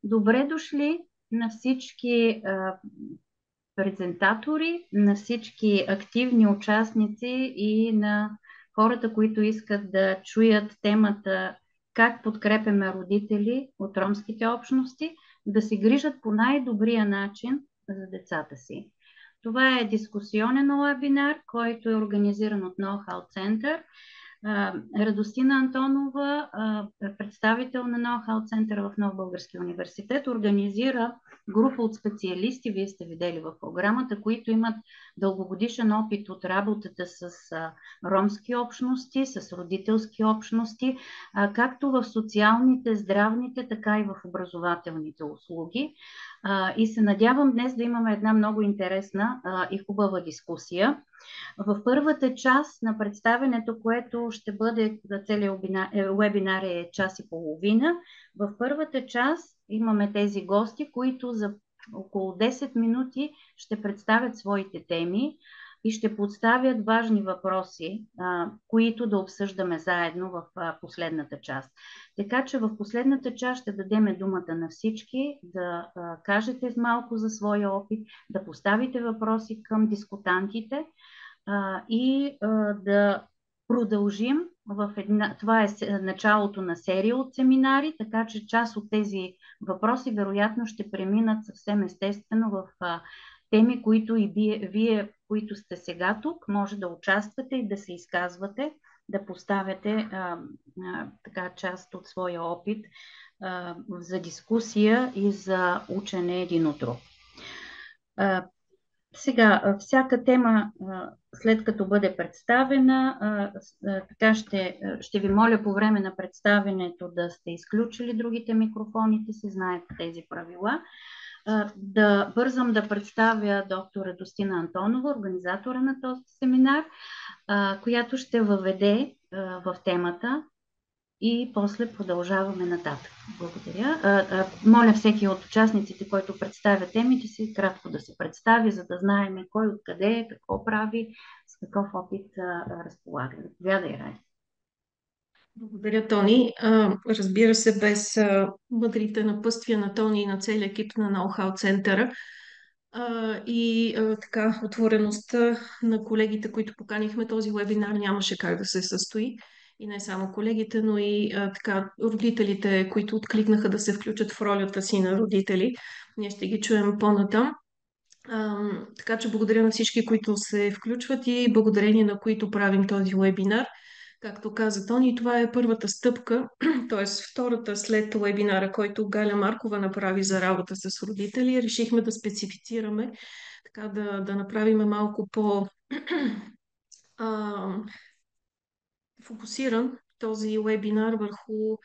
Добре дошли на всички презентатори, на всички активни участници и на хората, които искат да чуят темата как подкрепяме родители от ромските общности да се грижат по най-добрия начин за децата си. Това е дискусионен вебинар, който е организиран от Know-How Center. Радостина Антонова, представител на Know-How Центъра в Нов Български университет, организира група от специалисти, вие сте видели в програмата, които имат дългогодишен опит от работата с ромски общности, с родителски общности, както в социалните, здравните, така и в образователните услуги. И се надявам днес да имаме една много интересна и хубава дискусия. В първата част на представенето, което ще бъде за целият вебинар е час и половина, в първата част имаме тези гости, които за около 10 минути ще представят своите теми и ще подставят важни въпроси, които да обсъждаме заедно в последната част. Така че в последната част ще дадем думата на всички да кажете малко за своя опит, да поставите въпроси към дискутантите и да продължим това е началото на серия от семинари, така че част от тези въпроси вероятно ще преминат съвсем естествено в теми, които и вие, които сте сега тук, може да участвате и да се изказвате, да поставяте така част от своя опит за дискусия и за учене един от друг. Сега, всяка тема, след като бъде представена, така ще ви моля по време на представенето да сте изключили другите микрофоните си, знаете тези правила. Да бързам да представя доктор Радостина Антонова, организатора на този семинар, която ще въведе в темата и после продължаваме нататък. Благодаря. Моля всеки от участниците, който представя темите си, кратко да се представи, за да знаем кой откъде е, какво прави, с какъв опит разполага. Заповядай, Ради. Благодаря, Тони. Разбира се, без мъдрите напътствия на Тони и на целия екип на Know-How Центъра и така отвореността на колегите, които поканихме, този вебинар нямаше как да се състои. И не само колегите, но и така родителите, които откликнаха да се включат в ролята си на родители. Ние ще ги чуем по-натам. Така че благодаря на всички, които се включват и благодарение на които правим този вебинар. Както каза Тони, това е първата стъпка, т.е. втората след вебинара, който Галя Маркова направи за работа с родители. Решихме да специфицираме, така да направим малко по фокусиран този вебинар върху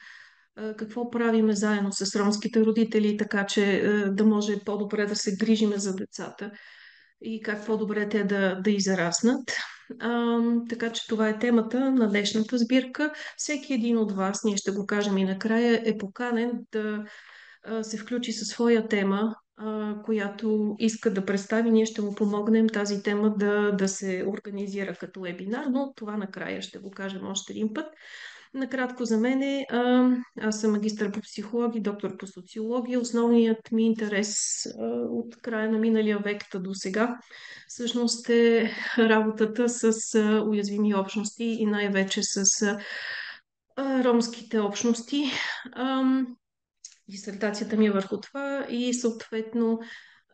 какво правиме заедно с ромските родители, така че да може по-добре да се грижиме за децата и как по-добре те да израснат. Така че това е темата на днешната сбирка. Всеки един от вас, ние ще го кажем и накрая, е поканен да се включи със своя тема, която иска да представи. Ние ще му помогнем тази тема да се организира като вебинар, но това накрая ще го кажем още един път. Накратко за мен аз съм магистър по психология, доктор по социология. Основният ми интерес от края на миналия век до сега всъщност е работата с уязвими общности и най-вече с ромските общности. Дисертацията ми е върху това и съответно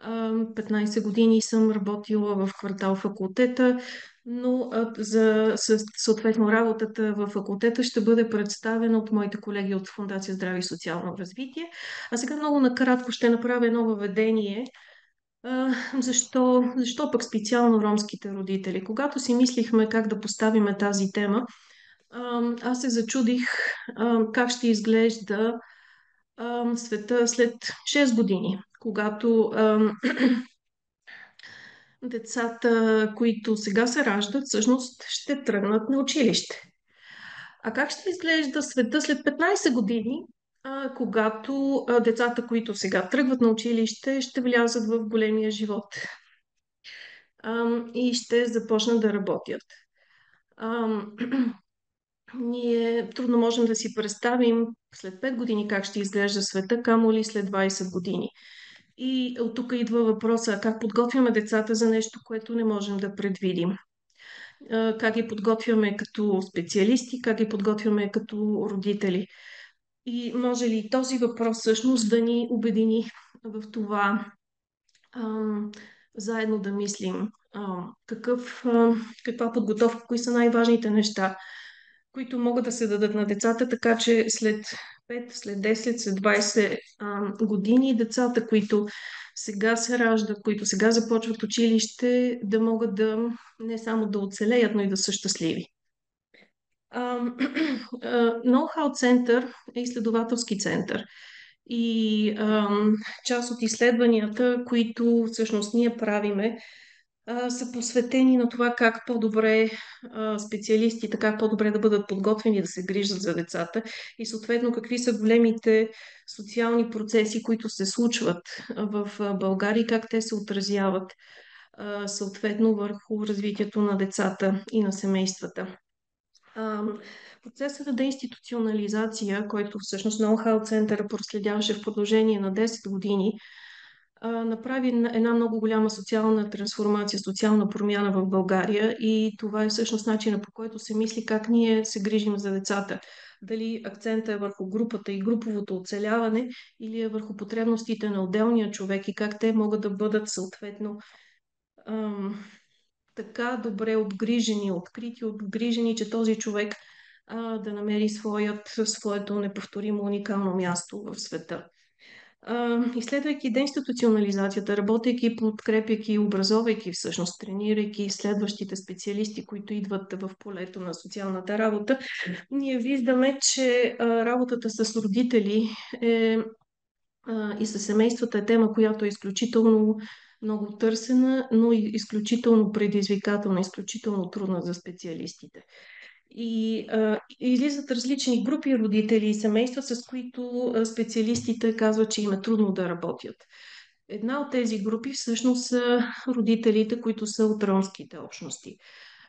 15 години съм работила в квартал факултета, но съответно работата в факултета ще бъде представена от моите колеги от Фондация Здраве и социално развитие. А сега много накратко ще направя едно въведение. Защо пък специално ромските родители? Когато си мислихме как да поставиме тази тема, аз се зачудих как ще изглежда света след 6 години, когато децата, които сега се раждат, всъщност ще тръгнат на училище. А как ще изглежда света след 15 години, когато децата, които сега тръгват на училище, ще влязат в големия живот и ще започнат да работят? ние трудно можем да си представим след 5 години как ще изглежда света, камо ли след 20 години. И от тук идва въпроса как подготвяме децата за нещо, което не можем да предвидим. Как ги подготвяме като специалисти, как ги подготвяме като родители. И може ли този въпрос всъщност да ни обедини в това заедно да мислим каква подготовка, кои са най-важните неща, които могат да се дадат на децата, така че след 5, след 10, след 20 години децата, които сега се раждат, които сега започват училище, да могат да не само да оцелеят, но и да са щастливи. Ноу-хау център е изследователски център. И част от изследванията, които всъщност ние правиме, са посветени на това как по-добре специалистите, как по-добре да бъдат подготвени да се грижат за децата и съответно какви са големите социални процеси, които се случват в България и как те се отразяват съответно върху развитието на децата и на семействата. Процесът на деинституционализация, който всъщност Ноу-хау центъра проследяваше в продължение на 10 години, направи една много голяма социална трансформация, социална промяна в България и това е всъщност начина, по който се мисли как ние се грижим за децата. Дали акцента е върху групата и груповото оцеляване или е върху потребностите на отделния човек и как те могат да бъдат съответно така добре обгрижени, открити, обгрижени, че този човек да намери своето неповторимо уникално място в света. Изследвайки деинституционализацията, работейки, подкрепяйки, образовайки всъщност, тренирайки следващите специалисти, които идват в полето на социалната работа, ние виждаме, че работата с родители и с семействата е тема, която е изключително много търсена, но и изключително предизвикателна, изключително трудна за специалистите. И излизат различни групи родители и семейства, с които специалистите казват, че им е трудно да работят. Една от тези групи всъщност са родителите, които са от ромските общности.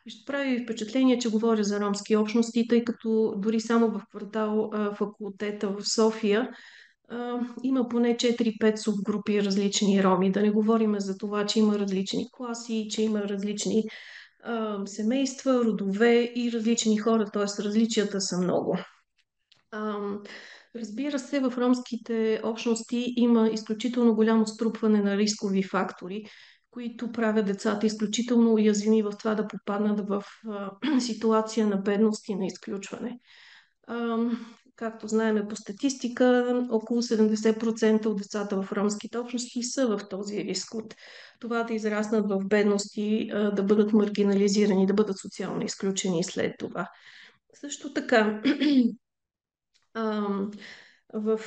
Ще прави впечатление, че говоря за ромски общности, тъй като дори само в квартал Факултета в София има поне 4-5 субгрупи различни роми. Да не говорим за това, че има различни класи, че има различни семейства, родове и различни хора, т.е. различията са много. Разбира се, в ромските общности има изключително голямо струпване на рискови фактори, които правят децата изключително уязвими в това да попаднат в ситуация на бедност и на изключване. Както знаем по статистика, около 70% от децата в ромските общности са в този риск от това да израснат в бедност и да бъдат маргинализирани, да бъдат социално изключени след това. Също така, в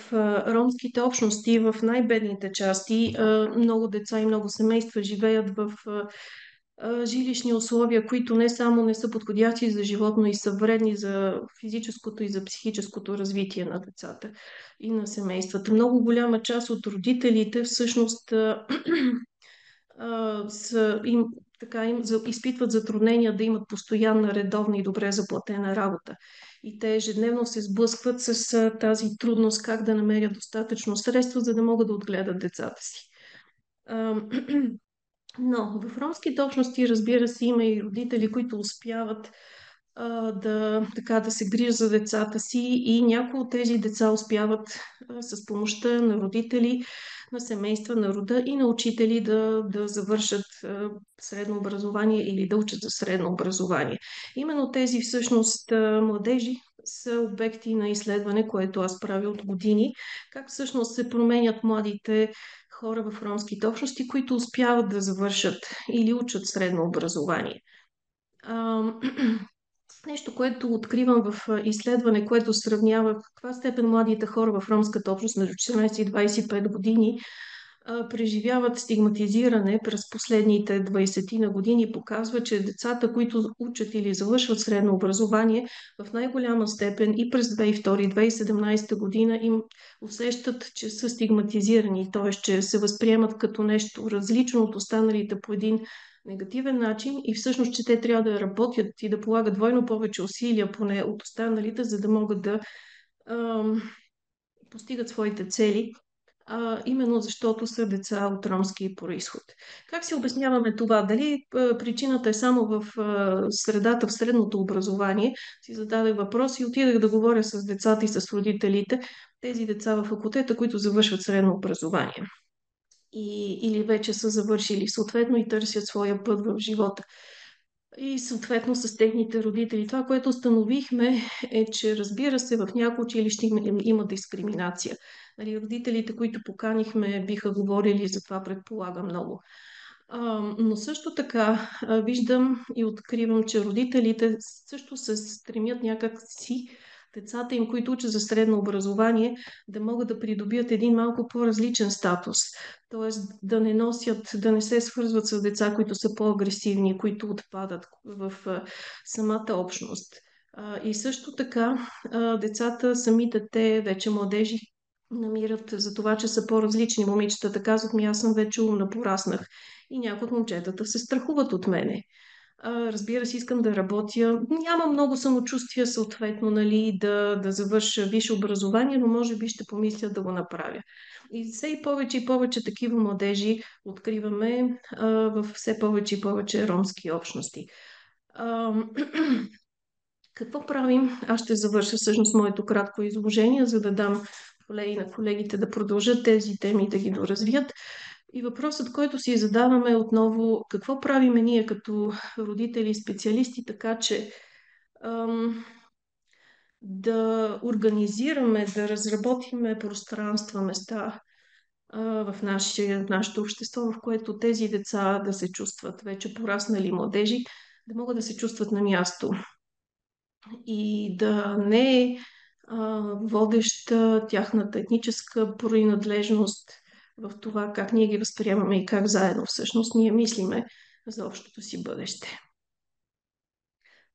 ромските общности, в най-бедните части, много деца и много семейства живеят в жилищни условия, които не само не са подходящи за живот, но и са вредни за физическото и за психическото развитие на децата и на семействата. Много голяма част от родителите всъщност изпитват затруднения да имат постоянна, редовна и добре заплатена работа. И те ежедневно се сблъскват с тази трудност как да намерят достатъчно средства, за да могат да отгледат децата си. Но в ромските общности, разбира се, има и родители, които успяват да се грижат за децата си и някои от тези деца успяват с помощта на родители, на семейства, на рода и на учители да завършат средно образование или да учат за средно образование. Именно тези всъщност младежи са обекти на изследване, което аз правя от години, как всъщност се променят младите хора в ромските общности, които успяват да завършат или учат средно образование. Нещо, което откривам в изследване, което сравнява в каква степен младите хора в ромската общност между 14 и 25 години преживяват стигматизиране през последните 20 на години, показва, че децата, които учат или завършват средно образование, в най-голяма степен и през 2002-2017 година им усещат, че са стигматизирани, т.е. че се възприемат като нещо различно от останалите по един негативен начин и всъщност, че те трябва да работят и да полагат двойно повече усилия поне от останалите, за да могат да ам, постигат своите цели, именно защото са деца от ромски происход. Как си обясняваме това? Дали причината е само в средата, в средното образование? Си зададах въпрос и отидах да говоря с децата и с родителите, тези деца в факултета, които завършват средно образование. Или вече са завършили съответно и търсят своя път в живота. И съответно с техните родители. Това, което установихме е, че разбира се, в някои училища има дискриминация. Нали, родителите, които поканихме, биха говорили за това, предполагам много. Но също така виждам и откривам, че родителите също се стремят някак си децата им, които учат за средно образование, да могат да придобият един малко по-различен статус. Тоест да не носят, да не се свързват с деца, които са по-агресивни, които отпадат в самата общност. И също така децата, самите те, вече младежи, намират за това, че са по-различни. Момичетата казват ми, аз съм вече умна, пораснах. И някои от момчетата се страхуват от мене. Разбира се, искам да работя. Няма много самочувствие, съответно, нали, да завърша висше образование, но може би ще помисля да го направя. И все и повече такива младежи откриваме в все повече и повече ромски общности. Какво правим? Аз ще завърша всъщност моето кратко изложение, за да дам на колегите да продължат тези теми и да ги доразвият. И въпросът, който си задаваме отново, какво правиме ние като родители и специалисти, така че да организираме, да разработиме пространства, места в нашето общество, в което тези деца да се чувстват вече пораснали младежи, да могат да се чувстват на място и да не е водеща тяхната етническа принадлежност в това как ние ги възприемаме и как заедно всъщност ние мислиме за общото си бъдеще.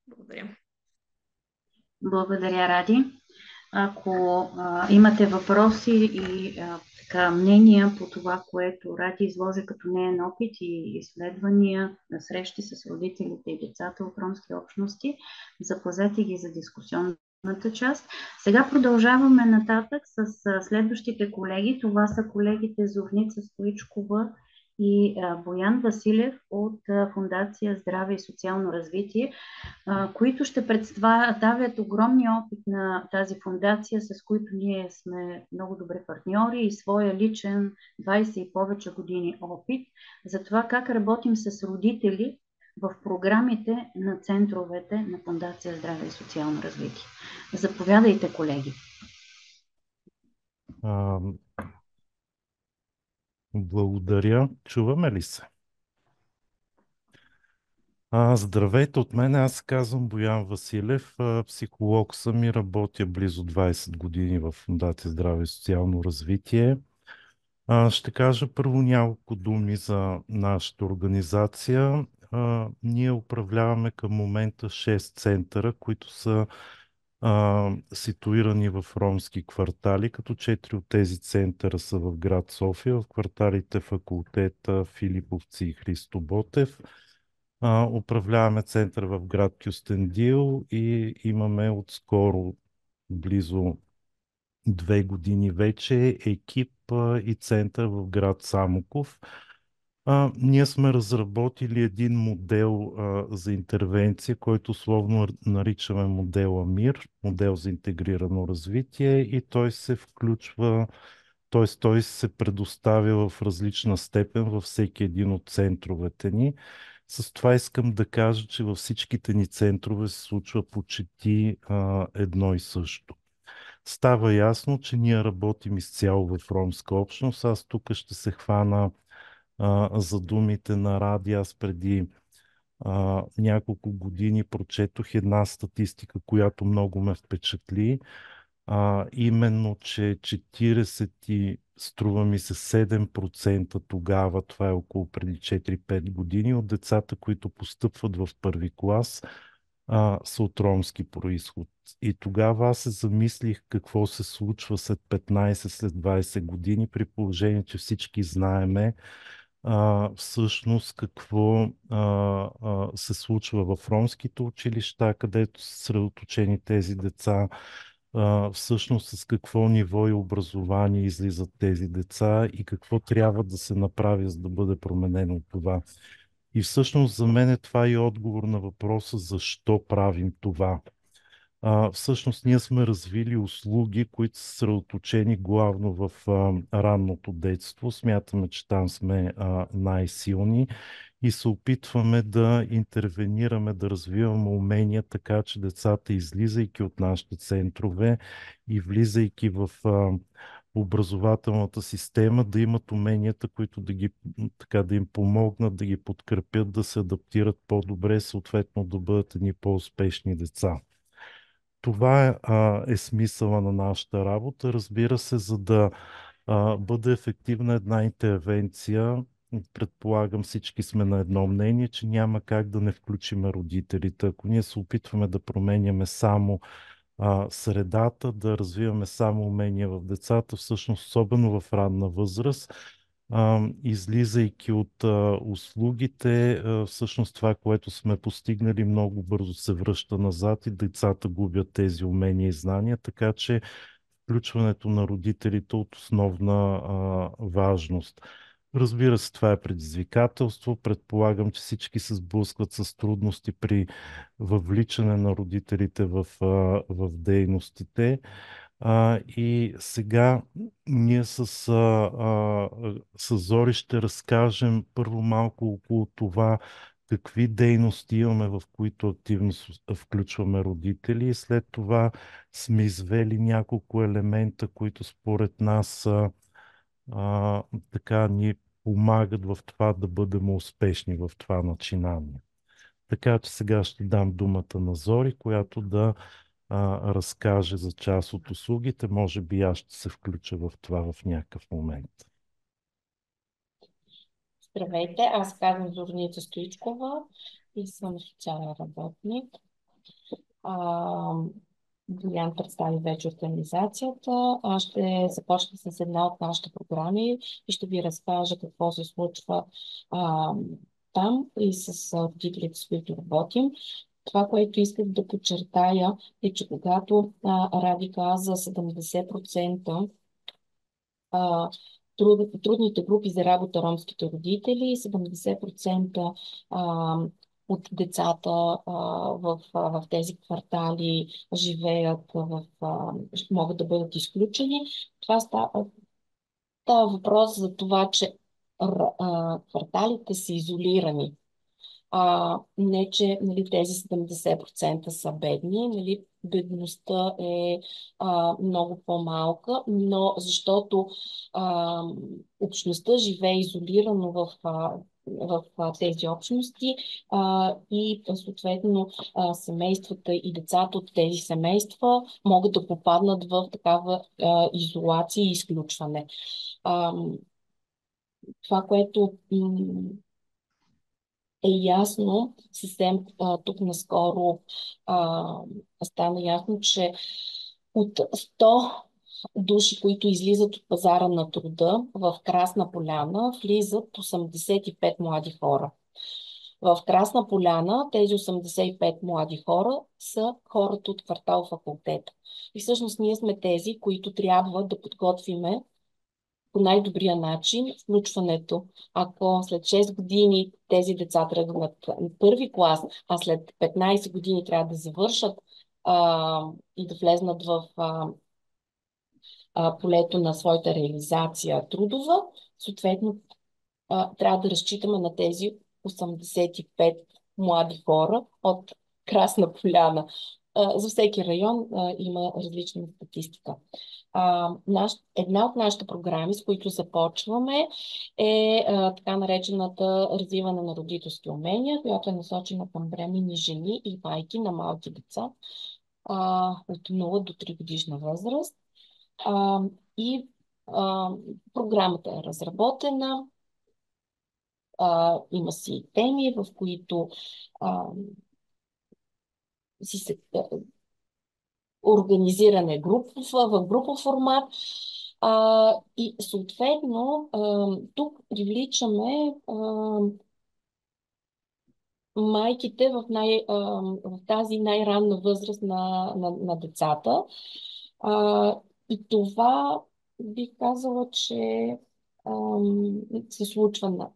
Благодаря. Благодаря, Ради. Ако имате въпроси и така, мнения по това, което Ради изложи като неен опит и изследвания на срещи с родителите и децата от ромски общности, запазете ги за дискусионната част. Сега продължаваме нататък с следващите колеги. Това са колегите Зорница Стоичкова и Боян Василев от Фондация Здраве и социално развитие, които ще представят огромния опит на тази фондация, с които ние сме много добри партньори и своя личен 20 и повече години опит за това как работим с родители в програмите на центровете на Фондация Здраве и социално развитие. Заповядайте, колеги. Благодаря. Чуваме ли се? Здравейте от мен. Аз казвам Боян Василев. Психолог съм и работя близо 20 години в Фондация Здраве и социално развитие. Ще кажа първо няколко думи за нашата организация. Ние управляваме към момента 6 центъра, които са ситуирани в ромски квартали, като 4 от тези центъра са в град София, в кварталите Факултета, Филиповци и Христо Ботев. Управляваме център в град Кюстендил и имаме отскоро, близо 2 години вече, екип и център в град Самоков. Ние сме разработили един модел за интервенция, който условно наричаме модела МИР, модел за интегрирано развитие, и той се включва, т.е. той се предоставя в различна степен във всеки един от центровете ни. С това искам да кажа, че във всичките ни центрове се случва почти едно и също. Става ясно, че ние работим изцяло в ромска общност. Аз тук ще се хвана за думите на Ради. Аз преди няколко години прочетох една статистика, която много ме впечатли. Именно, че 40 и струва ми се 7% тогава, това е около преди 4-5 години, от децата, които постъпват в първи клас, са от ромски происход. И тогава аз се замислих какво се случва след 15, след 20 години, при положение, че всички знаеме всъщност какво се случва в ромските училища, където са съсредоточени тези деца, всъщност с какво ниво и образование излизат тези деца и какво трябва да се направи, за да бъде променено това. И всъщност за мен това е и отговор на въпроса защо правим това. Всъщност ние сме развили услуги, които са съсредоточени главно в ранното детство. Смятаме, че там сме най-силни и се опитваме да интервенираме, да развиваме умения, така че децата, излизайки от нашите центрове и влизайки в образователната система, да имат уменията, които да им помогнат, да ги подкрепят, да се адаптират по-добре, съответно да бъдат едни по-успешни деца. Това е смисъла на нашата работа. Разбира се, за да бъде ефективна една интервенция, предполагам всички сме на едно мнение, че няма как да не включим родителите. Ако ние се опитваме да променяме само средата, да развиваме само умения в децата, всъщност особено в ранна възраст, излизайки от услугите, всъщност това, което сме постигнали, много бързо се връща назад и децата губят тези умения и знания, така че включването на родителите от основна важност. Разбира се, това е предизвикателство. Предполагам, че всички се сблъскват с трудности при въвличане на родителите в дейностите. И сега ние с Зори ще разкажем първо малко около това какви дейности имаме, в които активно включваме родители, и след това сме извели няколко елемента, които според нас така ни помагат в това да бъдем успешни в това начинание. Така че сега ще дам думата на Зори, която да разкаже за част от услугите. Може би аз ще се включа в това в някакъв момент. Здравейте, аз казвам Зорница Стоичкова и съм социален работник. Боян представи вече организацията. Аз ще започна с една от нашите програми и ще ви разкажа какво се случва там и с родителите, с които работим. Това, което исках да подчертая, е, че когато Ради каза 70% трудните групи за работа ромските родители, 70% от децата в тези квартали живеят, могат да бъдат изключени. Това става въпрос за това, че кварталите са изолирани. Не, че нали, тези 70% са бедни, нали, бедността е много по-малка, но защото общността живее изолирано в тези общности и съответно семействата и децата от тези семейства могат да попаднат в такава изолация и изключване. Това, което е ясно, съвсем тук наскоро стана ясно, че от 100 души, които излизат от пазара на труда в Красна Поляна, влизат 85 млади хора. В Красна Поляна тези 85 млади хора са хората от квартал Факултета. И всъщност ние сме тези, които трябва да подготвиме по най-добрия начин включването. Ако след 6 години тези деца тръгнат на първи клас, а след 15 години трябва да завършат и да влезнат в полето на своята реализация трудова, съответно трябва да разчитаме на тези 85 млади хора от Красна Поляна. За всеки район има различна статистика. Една от нашите програми, с които започваме, е така наречената развиване на родителски умения, която е насочена към бременни жени и майки на малки деца от 0 до 3 годишна възраст. Програмата е разработена. Има си теми, в които организиране в групов формат. И съответно, тук привличаме майките в тази най-ранна възраст на децата. И това бих казала, че се случва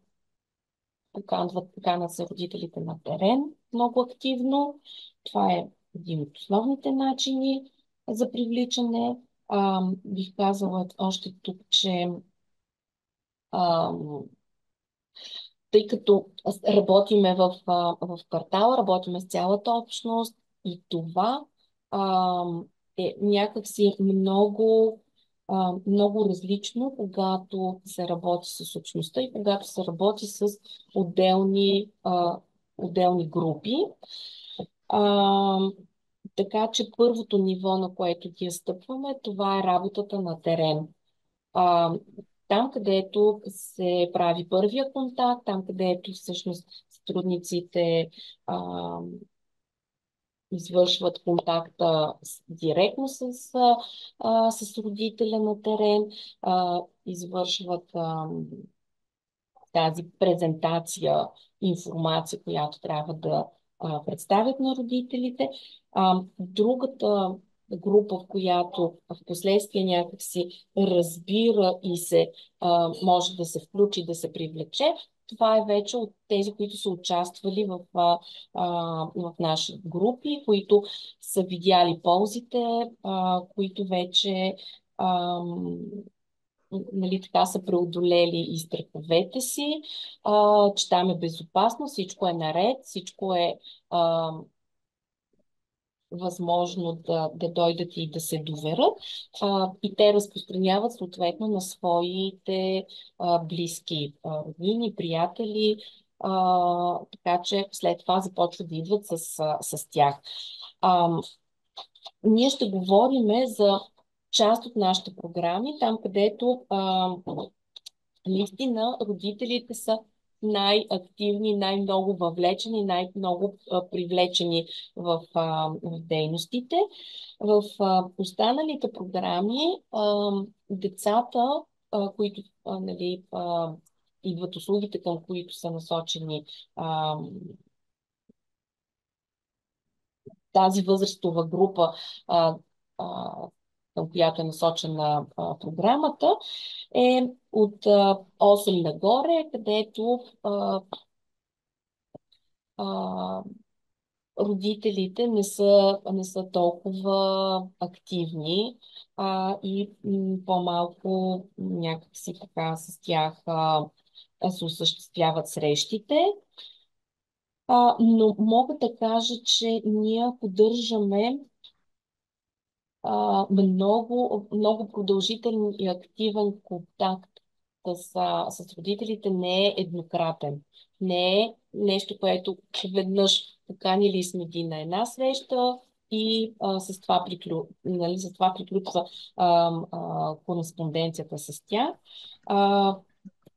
поканват се родителите на терен много активно. Това е един от основните начини за привличане. Бих казала още тук, че тъй като работиме в квартала, работиме с цялата общност и това е някакси много различно, когато се работи с общността и когато се работи с отделни групи. Така че първото ниво, на което ние стъпваме, това е работата на терен. Там, където се прави първия контакт, там, където всъщност сътрудниците извършват контакта директно с родителя на терен, извършват тази презентация, информация, която трябва да представят на родителите. Другата група, в която в последствие някакси разбира и може да се включи, да се привлече, това е вече от тези, които са участвали в наши групи, които са видяли ползите, които вече нали, така са преодолели и страховете си, че там е безопасно, всичко е наред, всичко е възможно да дойдат и да се доверят. И те разпространяват съответно на своите близки роднини, приятели, така че след това започват да идват с тях. Ние ще говорим за част от нашите програми, там където наистина родителите са най-активни, най-много въвлечени, най-много привлечени в дейностите. В останалите програми децата, които нали, идват услугите, към които са насочени тази възрастова група, към която е насочена програмата, е от 8 нагоре, където родителите не са толкова активни и по-малко някакси така с тях се осъществяват срещите. Но мога да кажа, че ние поддържаме много продължителен и активен контакт с родителите. Не е еднократен. Не е нещо, което веднъж поканили сме ги на една среща и с това приключва кореспонденцията с тях.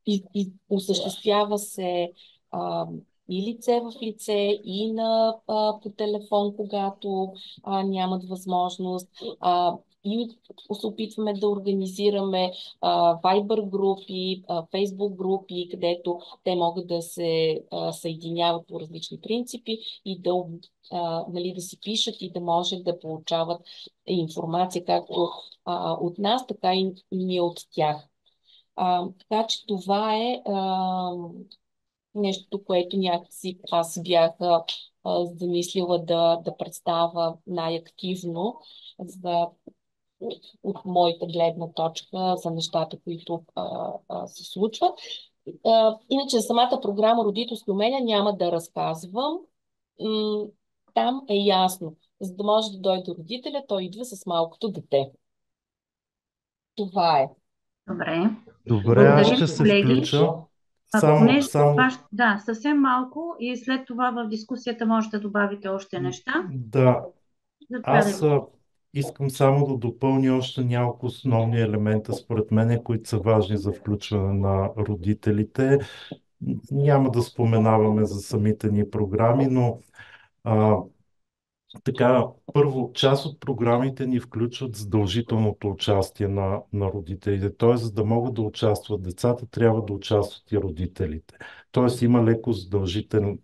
И осъществява се и лице в лице, и по телефон, когато нямат възможност. И се опитваме да организираме Viber групи, Facebook групи, където те могат да се съединяват по различни принципи и нали, да си пишат и да може да получават информация както от нас, така и ние от тях. Така че това е нещо, което някакси аз бях замислила да представя най-активно от моята гледна точка за нещата, които се случват. Иначе за самата програма Родителски умения няма да разказвам. Там е ясно. За да може да дойде родителя, той идва с малкото дете. Това е. Добре, аз ще се включа. Да, съвсем малко и след това в дискусията може да добавите още неща. Да, аз искам само да допълня още няколко основни елемента, според мен, които са важни за включване на родителите. Няма да споменаваме за самите ни програми, но така, първо, част от програмите ни включват задължителното участие на родителите. Т.е. за да могат да участват децата, трябва да участват и родителите. Т.е. има леко задължителен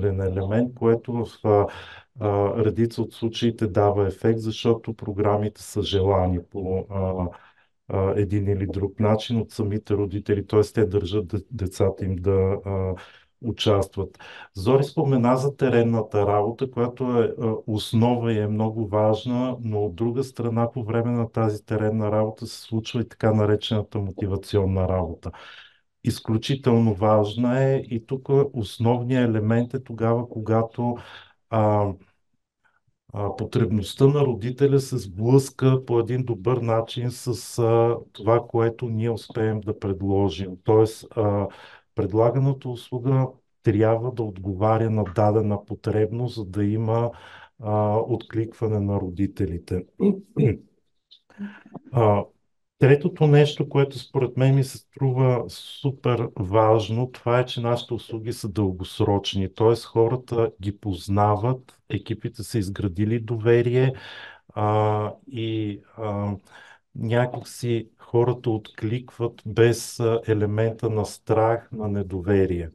елемент, което в редица от случаите дава ефект, защото програмите са желани по един или друг начин от самите родители, т.е. те държат децата им да участват. Зори спомена за теренната работа, която е основа и е много важна, но от друга страна по време на тази теренна работа се случва и така наречената мотивационна работа. Изключително важна е и тук основният елемент е тогава, когато а, потребността на родителя се сблъска по един добър начин с това, което ние успеем да предложим. Тоест, предлаганата услуга трябва да отговаря на дадена потребност, за да има откликване на родителите. А, Третото нещо, което според мен ми се струва супер важно, това е, че нашите услуги са дългосрочни. Т.е. хората ги познават, екипите са изградили доверие и някакси хората откликват без елемента на страх, на недоверие.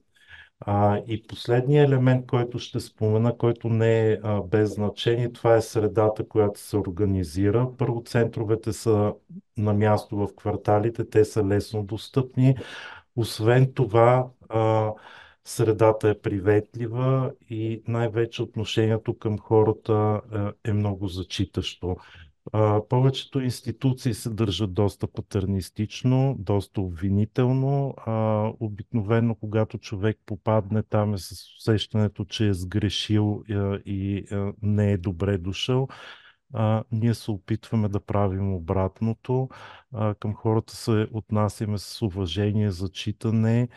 И последният елемент, който ще спомена, който не е без значение, това е средата, която се организира. Първо, центровете са на място в кварталите, те са лесно достъпни. Освен това, средата е приветлива и най-вече отношението към хората е много зачитащо. Повечето институции се държат доста патернистично, доста обвинително. Обикновено, когато човек попадне там е с усещането, че е сгрешил и не е добре дошъл. Ние се опитваме да правим обратното. Към хората се отнасяме с уважение, зачитане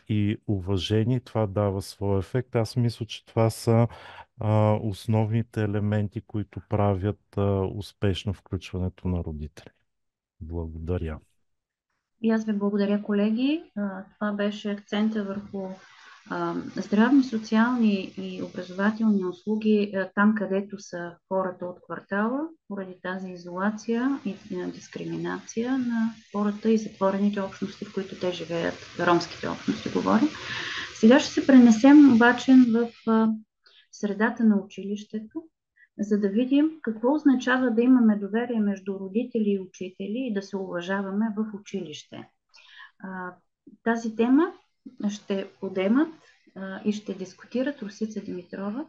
и уважение. Това дава своя ефект. Аз мисля, че това са основните елементи, които правят успешно включването на родители. Благодаря. И аз ви благодаря, колеги. Това беше акцента върху здравни, социални и образователни услуги там, където са хората от квартала, поради тази изолация и дискриминация на хората и затворените общности, в които те живеят, ромските общности говорим. Сега ще се пренесем обаче в средата на училището, за да видим какво означава да имаме доверие между родители и учители и да се уважаваме в училище. Тази тема ще подемат и ще дискутират Росица Димитрова,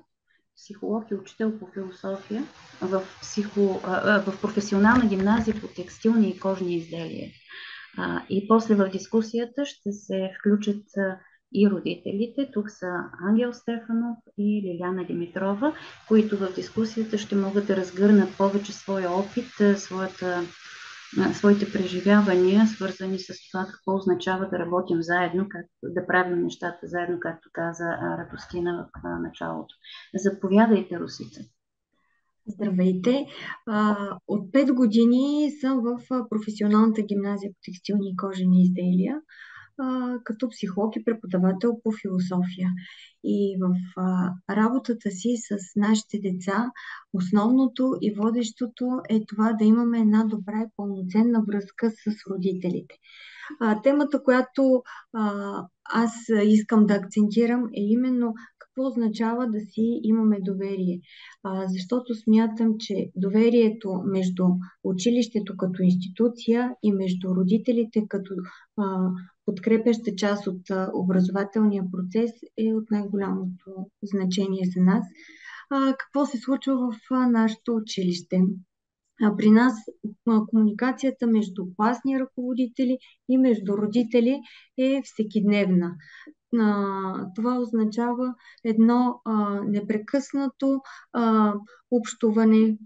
психолог и учител по философия в професионална гимназия по текстилни и кожни изделия. И после в дискусията ще се включат и родителите. Тук са Ангел Стефанов и Лиляна Димитрова, които в дискусията ще могат да разгърнат повече своя опит, своите преживявания, свързани с това какво означава да работим заедно, да правим нещата заедно, както каза Радостина в началото. Заповядайте, Росица. Здравейте! От 5 години съм в професионалната гимназия по текстилни и кожени изделия, като психолог и преподавател по философия. И в работата си с нашите деца, основното и водещото е това да имаме една добра и пълноценна връзка с родителите. Темата, която аз искам да акцентирам, е именно какво означава да си имаме доверие. Защото смятам, че доверието между училището като институция и между родителите като подкрепяща част от образователния процес е от най-голямото значение за нас. Какво се случва в нашето училище? При нас комуникацията между класни ръководители и между родители е всекидневна. Това означава едно непрекъснато общуване,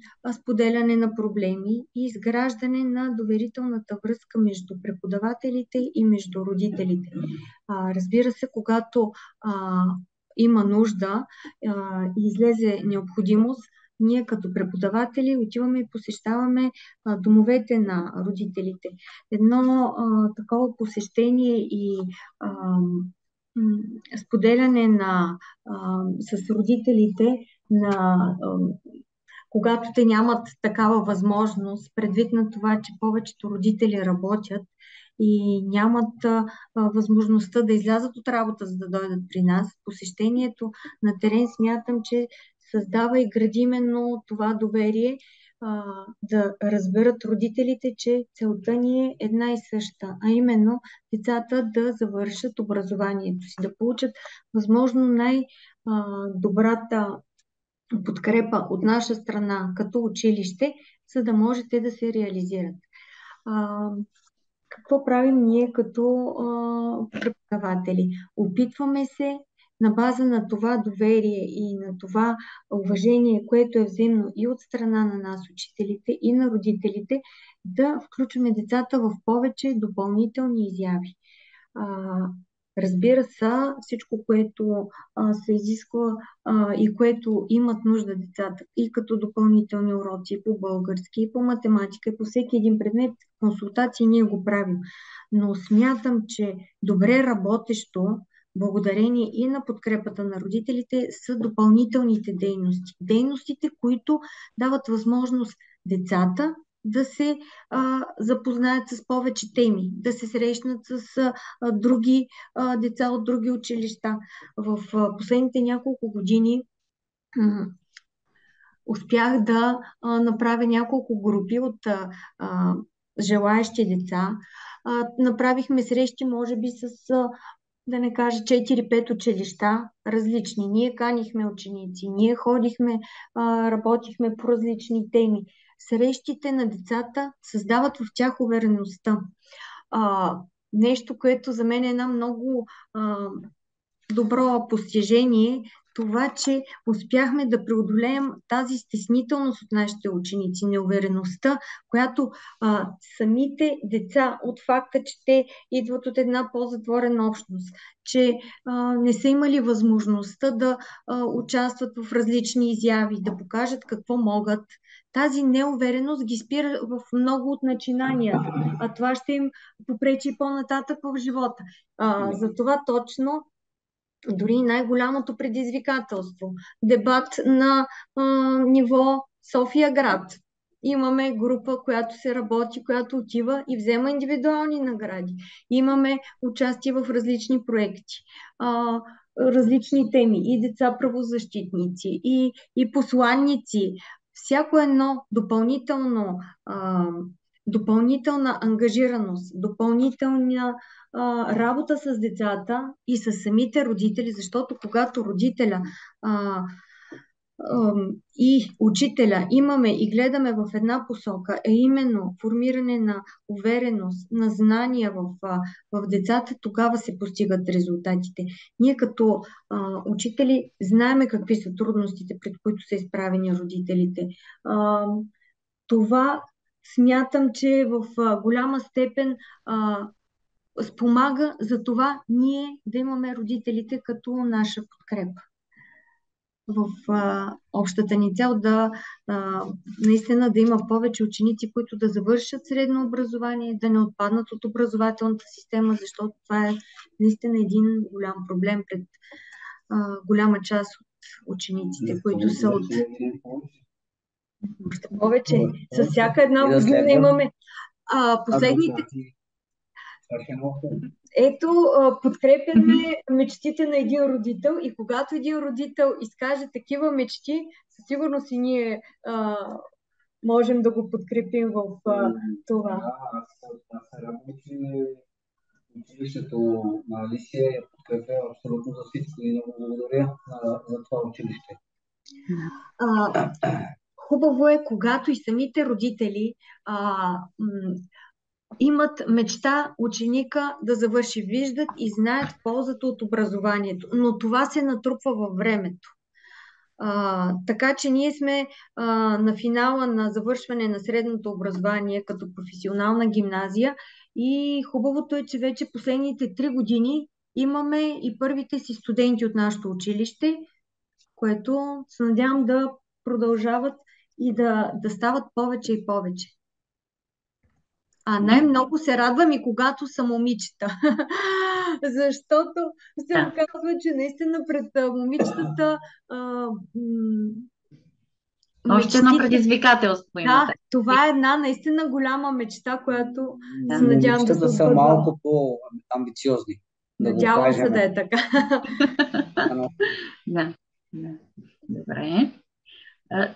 споделяне на проблеми и изграждане на доверителната връзка между преподавателите и между родителите. Разбира се, когато има нужда и излезе необходимост, ние като преподаватели отиваме и посещаваме домовете на родителите. Едно такова посещение и споделяне с родителите на когато те нямат такава възможност, предвид на това, че повечето родители работят и нямат възможността да излязат от работа, за да дойдат при нас. Посещението на терен смятам, че създава и гради именно това доверие, да разберат родителите, че целта ни е една и съща, а именно децата да завършат образованието си, да получат възможно най-добрата подкрепа от наша страна като училище, за да може те да се реализират. Какво правим ние като преподаватели? Опитваме се на база на това доверие и на това уважение, което е взаимно и от страна на нас, учителите, и на родителите, да включваме децата в повече допълнителни изяви. Разбира се, всичко, което се изисква и което имат нужда децата, и като допълнителни уроци по български, и по математика, и по всеки един предмет, консултации ние го правим. Но смятам, че добре работещо, благодарение и на подкрепата на родителите, са допълнителните дейности. Дейностите, които дават възможност децата да се запознаят с повече теми, да се срещнат с други деца от други училища. В последните няколко години успях да направя няколко групи от желаещи деца. Направихме срещи, може би, с да не кажа 4-5 училища различни. Ние канихме ученици, ние ходихме, работихме по различни теми. Срещите на децата създават в тях увереността. Нещо, което за мен е една много добро постижение, това, че успяхме да преодолеем тази стеснителност от нашите ученици, неувереността, която самите деца, от факта, че те идват от една по-затворена общност, че не са имали възможността да участват в различни изяви, да покажат какво могат, тази неувереност ги спира в много от начинанията, а това ще им попречи по-нататък в живота. Затова точно дори най-голямото предизвикателство. Дебат на ниво София град. Имаме група, която се работи, която отива и взема индивидуални награди. Имаме участие в различни проекти, различни теми, и деца правозащитници, и посланници. Всяко едно допълнителна ангажираност, допълнителна работа с децата и с самите родители, защото когато родителя и учителя имаме и гледаме в една посока, е именно формиране на увереност, на знания в децата, тогава се постигат резултатите. Ние като учители знаеме какви са трудностите, пред които са изправени родителите. Това смятам, че в голяма степен спомага за това ние да имаме родителите като наша подкрепа. В общата ни цел наистина да има повече ученици, които да завършат средно образование, да не отпаднат от образователната система, защото това е наистина един голям проблем пред голяма част от учениците, които са от... Още повече. С всяка една година имаме последните... Ето, подкрепяме мечтите на един родител и когато един родител изкаже такива мечти, със сигурност и ние можем да го подкрепим в това. Аз се радвам, че училището на Алисия я подкрепя абсолютно за всичко и много благодаря за това училище. Хубаво е, когато и самите родители имат мечта ученика да завърши, виждат и знаят ползата от образованието, но това се натрупва във времето. Така че ние сме на финала на завършване на средното образование като професионална гимназия и хубавото е, че вече последните 3 години имаме и първите си студенти от нашето училище, което се надявам да продължават и да стават повече и повече. Най-много се радвам и когато са момичета, защото се оказва, че наистина пред момичетата Още едно Мечтите. предизвикателство имате. Да, това е една наистина голяма мечта, която Да. се надявам да се Момичетата са сбъдва. малко по-амбициозни, да го Надявам се кажем. да е така. Но Да, да. Добре.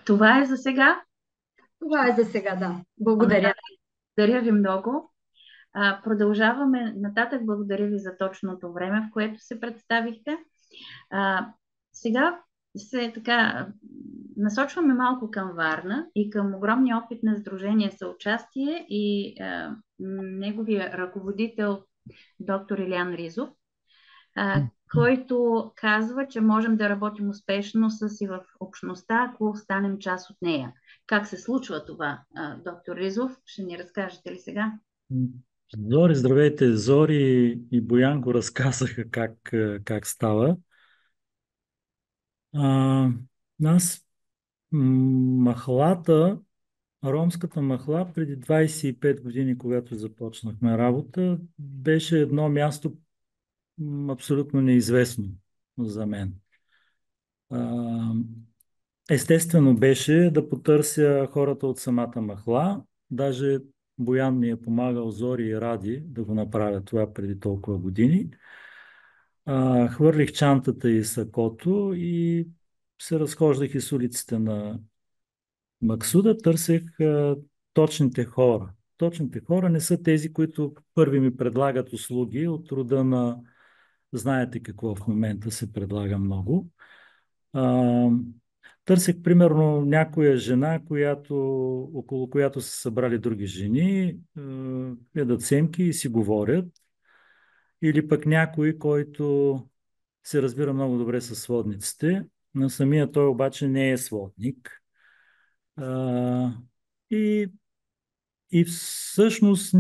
Това е за сега. Това е за сега, да. Благодаря. Благодаря ви много. Продължаваме нататък. Благодаря ви за точното време, в което се представихте. Сега се така насочваме малко към Варна и към огромния опит на Сдружение Съучастие и неговия ръководител доктор Илиян Ризов, който казва, че можем да работим успешно и в общността, ако станем част от нея. Как се случва това, доктор Ризов? Ще ни разкажете ли сега? Зори, здравейте! Зори и Боян го разказаха как става. Нас махлата, ромската махла, преди 25 години, когато започнахме работа, беше едно място абсолютно неизвестно за мен. Естествено беше да потърся хората от самата махла. Даже Боян ми е помагал, Зори и Ради, да го направя това преди толкова години. Хвърлих чантата и сакото и се разхождах из улиците на Максуда, търсех точните хора. Точните хора не са тези, които първи ми предлагат услуги от рода на знаете какво в момента се предлага много. Търсех примерно някоя жена, около която са събрали други жени, ядат семки и си говорят. Или пък някой, който се разбира много добре със сводниците, но самия той обаче не е сводник. И всъщност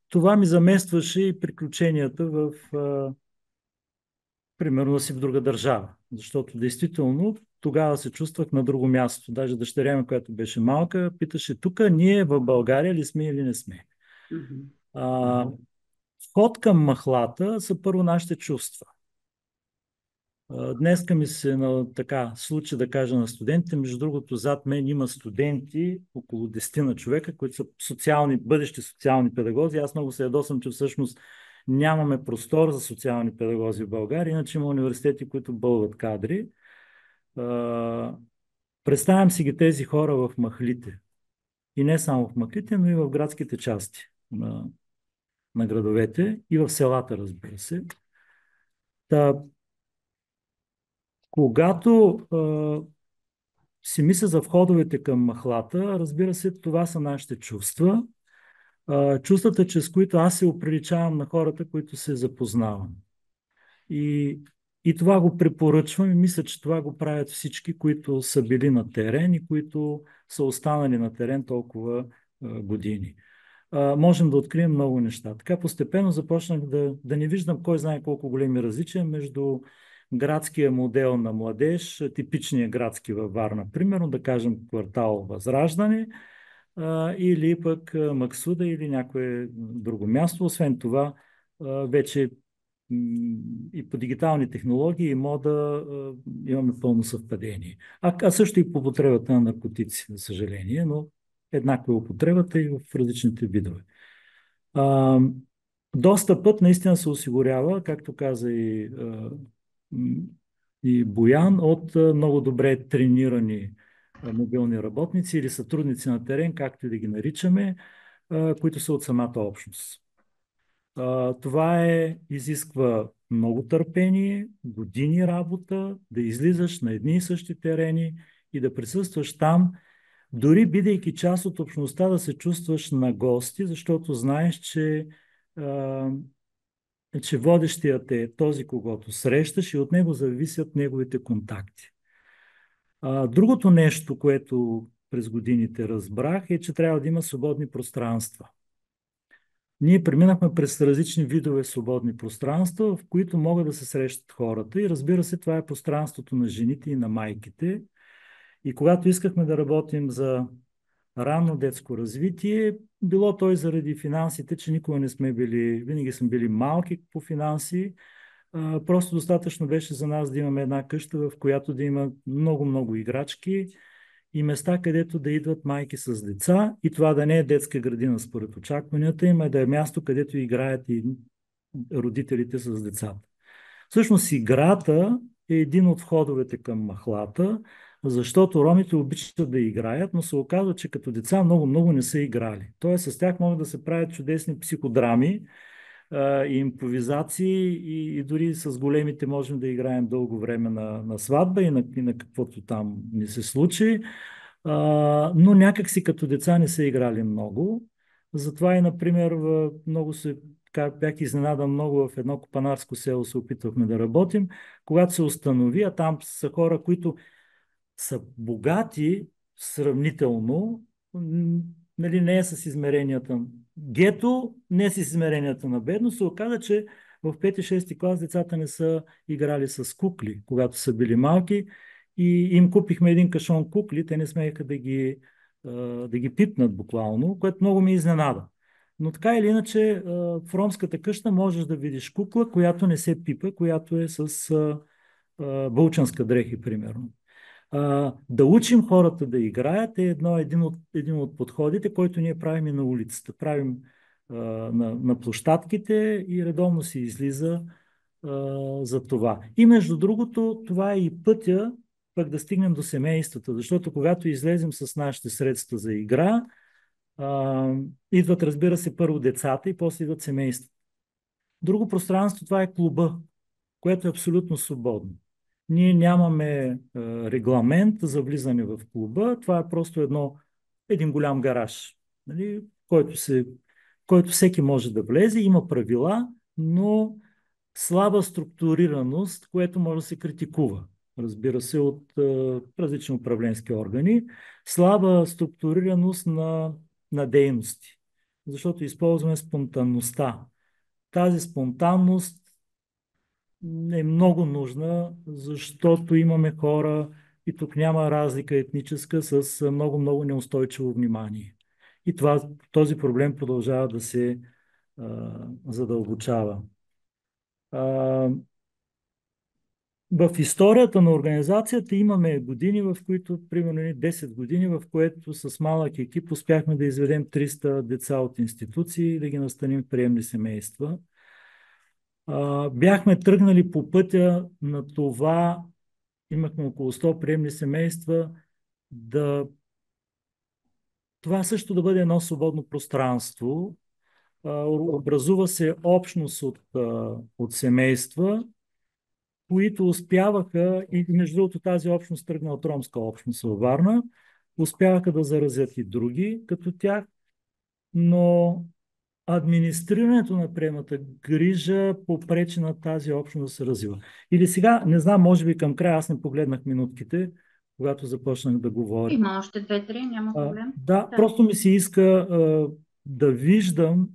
това ми заместваше и приключенията примерно да си в друга държава. Защото действително тогава се чувствах на друго място. Даже дъщеря ми, която беше малка, питаше, тук ние в България ли сме или не сме. Вход към махлата са първо нашите чувства. Днеска ми се случай да кажа на студентите, между другото зад мен има студенти, около 10 на човека, които са бъдещи социални педагози. Аз много се ядосам, че всъщност нямаме простор за социални педагози в България, иначе има университети, които бълват кадри. Представям си ги тези хора в махлите. И не само в махлите, но и в градските части на градовете и в селата, разбира се. Когато си мисля за входовете към махлата, разбира се, това са нашите чувства. Чувствата, чрез които аз се оприличавам на хората, които се запознавам. И това го препоръчвам и мисля, че това го правят всички, които са били на терен и които са останали на терен толкова години. Можем да открием много неща. Така постепенно започнах да не виждам кой знае колко големи различия между градския модел на младеж, типичния градски във Варна, примерно, да кажем квартал Възраждане, или пък Максуда или някое друго място. Освен това, вече и по дигитални технологии и мода имаме пълно съвпадение. Също и по употребата на наркотици, за съжаление, но еднаква употребата и в различните видове. Достъпът наистина се осигурява, както каза и Боян, от много добре тренирани мобилни работници или сътрудници на терен, както и да ги наричаме, които са от самата общност. Това изисква много търпение, години работа, да излизаш на едни и същи терени и да присъстваш там, дори бидейки част от общността, да се чувстваш на гости, защото знаеш, че водещият е този, когото срещаш и от него зависят неговите контакти. Другото нещо, което през годините разбрах, е, че трябва да има свободни пространства. Ние преминахме през различни видове свободни пространства, в които могат да се срещат хората. И разбира се, това е пространството на жените и на майките. И когато искахме да работим за ранно детско развитие, било той заради финансите, че никога не сме били, винаги сме били малки по финанси. Просто достатъчно беше за нас да имаме една къща, в която да има много-много играчки и места, където да идват майки с деца и това да не е детска градина според очакванията им, а да е място, където играят и родителите с децата. Всъщност играта е един от входовете към махлата, защото ромите обичат да играят, но се оказва, че като деца много не са играли. Тоест с тях могат да се правят чудесни психодрами и импровизации и дори с големите можем да играем дълго време на сватба и на каквото там ни се случи. Но някак си като деца не са играли много. Затова и, например, бях изненадан много в едно копанарско село, се опитвахме да работим, когато се установи, а там са хора, които са богати сравнително, нали, не е с измеренията. Гето не е с измеренията на бедност. Се оказа, че в 5-6 клас децата не са играли с кукли, когато са били малки и им купихме един кашон кукли, те не смееха да ги пипнат буквално, което много ми изненада. Но така или иначе в ромската къща можеш да видиш кукла, която не се пипа, която е с бълчанска дрехи, примерно. Да учим хората да играят е един от подходите, който ние правим и на улицата. Правим на площадките и редовно се излиза за това. И между другото, това е и пътя пък да стигнем до семействата, защото когато излезем с нашите средства за игра, идват, разбира се, първо децата и после идват семействата. Друго пространство, това е клуба, което е абсолютно свободно. Ние нямаме регламент за влизане в клуба. Това е просто един голям гараж, нали, който всеки може да влезе. Има правила, но слаба структурираност, което може да се критикува. Разбира се, от различни управленски органи. Слаба структурираност на дейности, защото използваме спонтанността. Тази спонтанност е много нужна, защото имаме хора, и тук няма разлика етническа, с много неустойчиво внимание. И този проблем продължава да се задълбочава. В историята на организацията имаме години, в които, примерно 10 години, в което с малък екип успяхме да изведем 300 деца от институции и да ги настаним в приемни семейства. Бяхме тръгнали по пътя на това, имахме около 100 приемни семейства, това също да бъде едно свободно пространство. Образува се общност от семейства, които успяваха, и между другото тази общност тръгна от ромска общност във Варна, успяваха да заразят и други като тях, но администрирането на приемната грижа попречи на тази общност да се развива. Или сега, не знам, може би към края, аз не погледнах минутките, когато започнах да говоря. Има още 2-3, няма проблем. Да, просто ми се иска да виждам,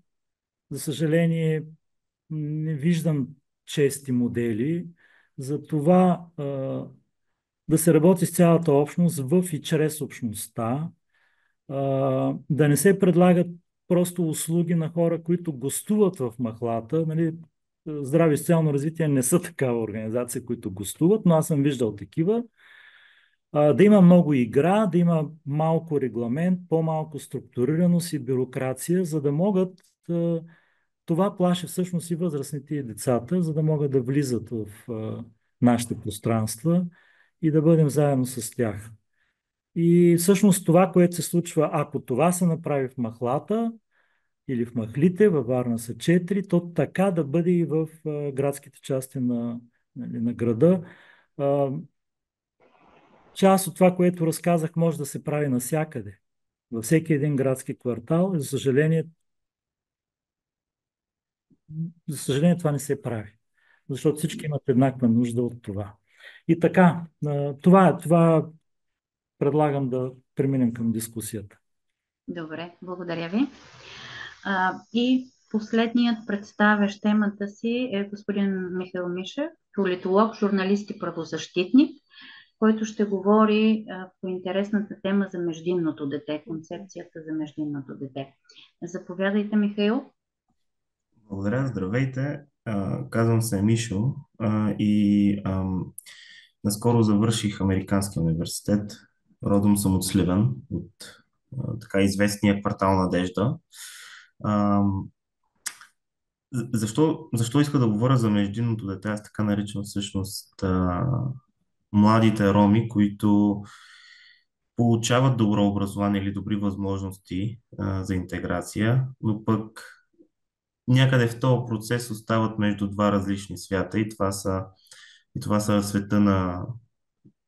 за съжаление, не виждам чести модели, за това да се работи с цялата общност в и чрез общността, да не се предлагат просто услуги на хора, които гостуват в махлата. Нали, Здраве и социално развитие не са такава организация, които гостуват, но аз съм виждал такива. Да има много игра, да има малко регламент, по-малко структурираност и бюрокрация, за да могат, това плаши всъщност и възрастните и децата, за да могат да влизат в нашите пространства и да бъдем заедно с тях. И всъщност това, което се случва, ако това се направи в махлата или в махлите, във Варна са 4, то така да бъде и в градските части на града. Част от това, което разказах, може да се прави навсякъде. Във всеки един градски квартал. За съжаление, това не се прави. Защото всички имат еднаква нужда от това. И така, това предлагам да преминем към дискусията. Добре, благодаря ви. И последният представящ темата си е господин Михаил Мишев, политолог, журналист и правозащитник, който ще говори по интересната тема за междинното дете, концепцията за междинното дете. Заповядайте, Михаил. Благодаря, здравейте. Казвам се Мишо и наскоро завърших Американския университет Родом съм от Сливен, от така известния квартал Надежда. А, защо иска да говоря за междинното дете? Аз така наричам всъщност младите роми, които получават добро образование или добри възможности за интеграция, но пък някъде в този процес остават между два различни свята и това са света на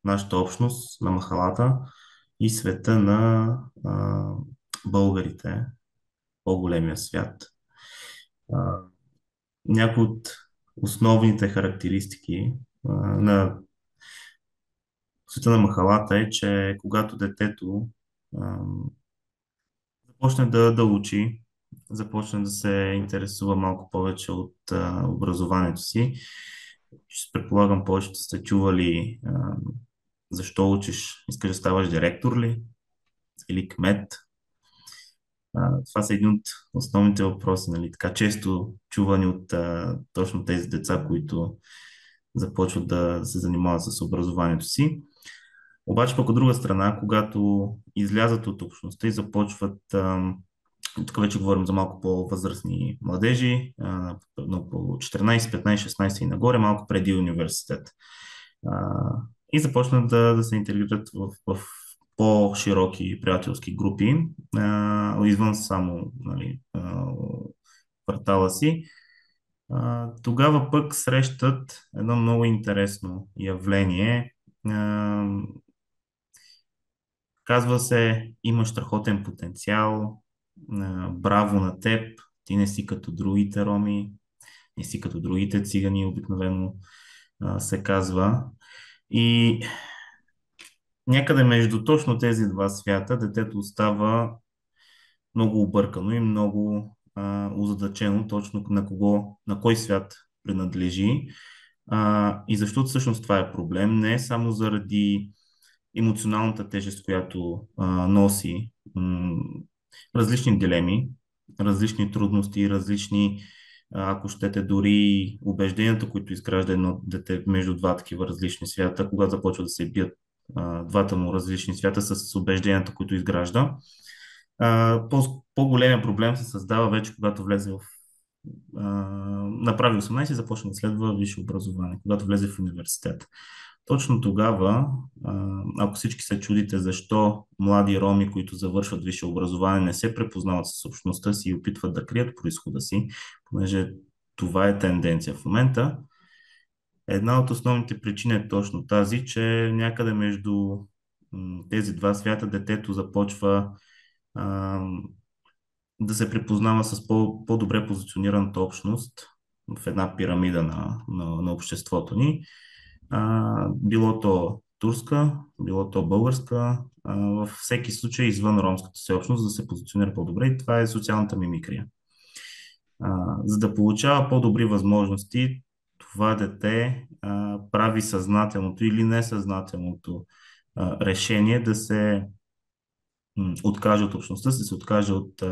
нашата общност, на махалата и света на а, българите, по-големия свят. А, някои от основните характеристики на света на махалата е, че когато детето а, започне да учи, започне да се интересува малко повече от образованието си. Предполагам, повечето сте чували защо учиш, искаш да ставаш директор ли или кмет. Това са едни от основните въпроси, нали? Така често чувани от точно тези деца, които започват да се занимават с образованието си. Обаче пък от друга страна, когато излязат от общността и започват, тук вече говорим за малко по-възрастни младежи, но по 14, 15, 16 и нагоре, малко преди университет. И започнат да се интегрират в по-широки приятелски групи, извън само, нали, квартала си. Тогава пък срещат едно много интересно явление. Казва се, имаш страхотен потенциал, браво на теб, ти не си като другите роми, не си като другите цигани, обикновено се казва. И някъде между точно тези два свята детето остава много объркано и много озадачено точно на кой свят принадлежи. И защото всъщност това е проблем, не е само заради емоционалната тежест, която носи различни дилеми, различни трудности, различни, ако щете, дори убежденията, които изгражда едно дете между два такива различни свята, когато започва да се бият двата му различни свята с убежденията, които изгражда. По-големия проблем се създава вече, когато влезе направи 18 и започне да следва висше образование, когато влезе в университет. Точно тогава, ако всички се чудите защо млади роми, които завършват висше образование, не се препознават с общността си и опитват да крият произхода си, понеже това е тенденция в момента, една от основните причини е точно тази, че някъде между тези два свята детето започва да се припознава с по-добре позиционираната общност в една пирамида на обществото ни. Било то турска, било то българска, във всеки случай извън ромската си общност да се позиционира по-добре и това е социалната мимикрия. За да получава по-добри възможности, това дете прави съзнателното или несъзнателното решение да се откаже от общността, да се откаже от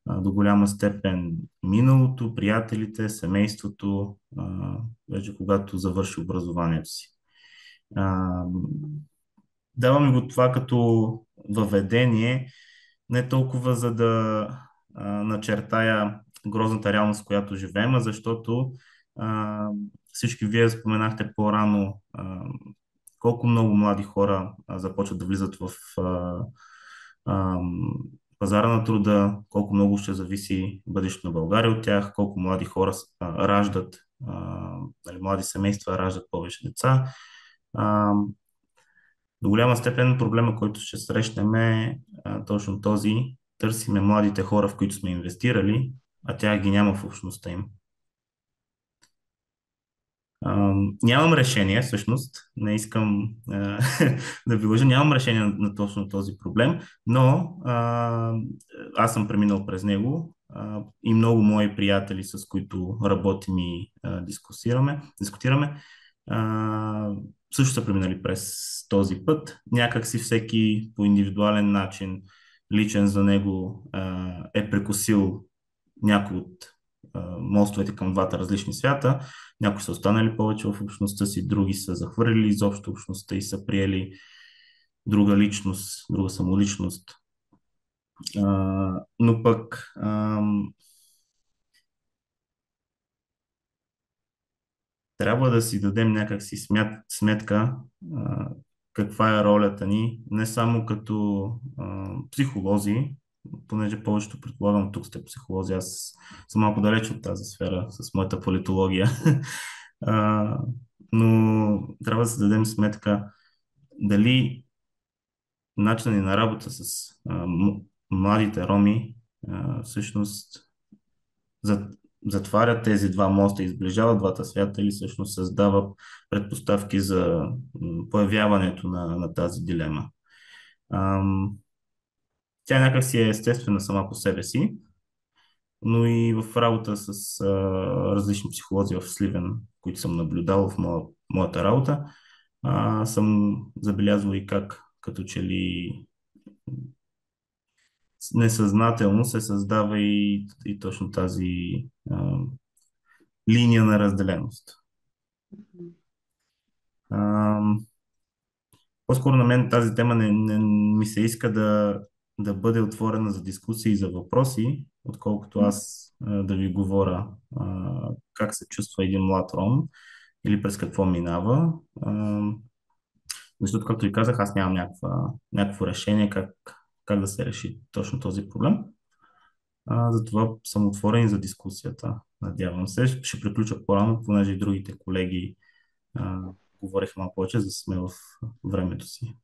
до голяма степен миналото, приятелите, семейството, вече когато завърши образованието си. Даваме го това като въведение, не толкова за да начертая грозната реалност, в която живеем, а защото всички вие споменахте по-рано колко много млади хора започват да влизат в пазара на труда, колко много ще зависи бъдещето на България от тях, колко млади хора раждат, млади семейства раждат повече деца. До голяма степен проблема, който ще срещнем е точно този. Търсиме младите хора, в които сме инвестирали, а тях ги няма в общността им. Нямам решение, всъщност, не искам да ви лъжа, нямам решение на точно този проблем, но аз съм преминал през него и много мои приятели, с които работим и дискутираме, също са преминали през този път. Някак си всеки по индивидуален начин, личен за него, е прекусил някой от мостовете към двата различни свята. Някои са останали повече в общността си, други са захвърлили изобщо общността и са приели друга личност, друга самоличност. Но пък трябва да си дадем някакси сметка каква е ролята ни, не само като психолози, понеже повечето, предполагам, тук сте психолози, аз съм малко далеч от тази сфера с моята политология, но трябва да си дадем сметка дали начинът ни на работа с младите роми всъщност затварят тези два моста и изближават двата свята или всъщност създава предпоставки за появяването на тази дилема. Тя някак си е естествена сама по себе си, но и в работа с различни психолози в Сливен, които съм наблюдал в моята работа, съм забелязвал и как като че ли несъзнателно се създава и точно тази линия на разделеност. По-скоро на мен тази тема не ми се иска да бъде отворена за дискусии и за въпроси, отколкото аз да ви говоря как се чувства един млад ром или през какво минава. Защото, както ви казах, аз нямам някакво решение как да се реши точно този проблем. Затова съм отворен за дискусията. Надявам се. Ще приключа по-рано, понеже и другите колеги говорих малко повече, за да сме в времето си.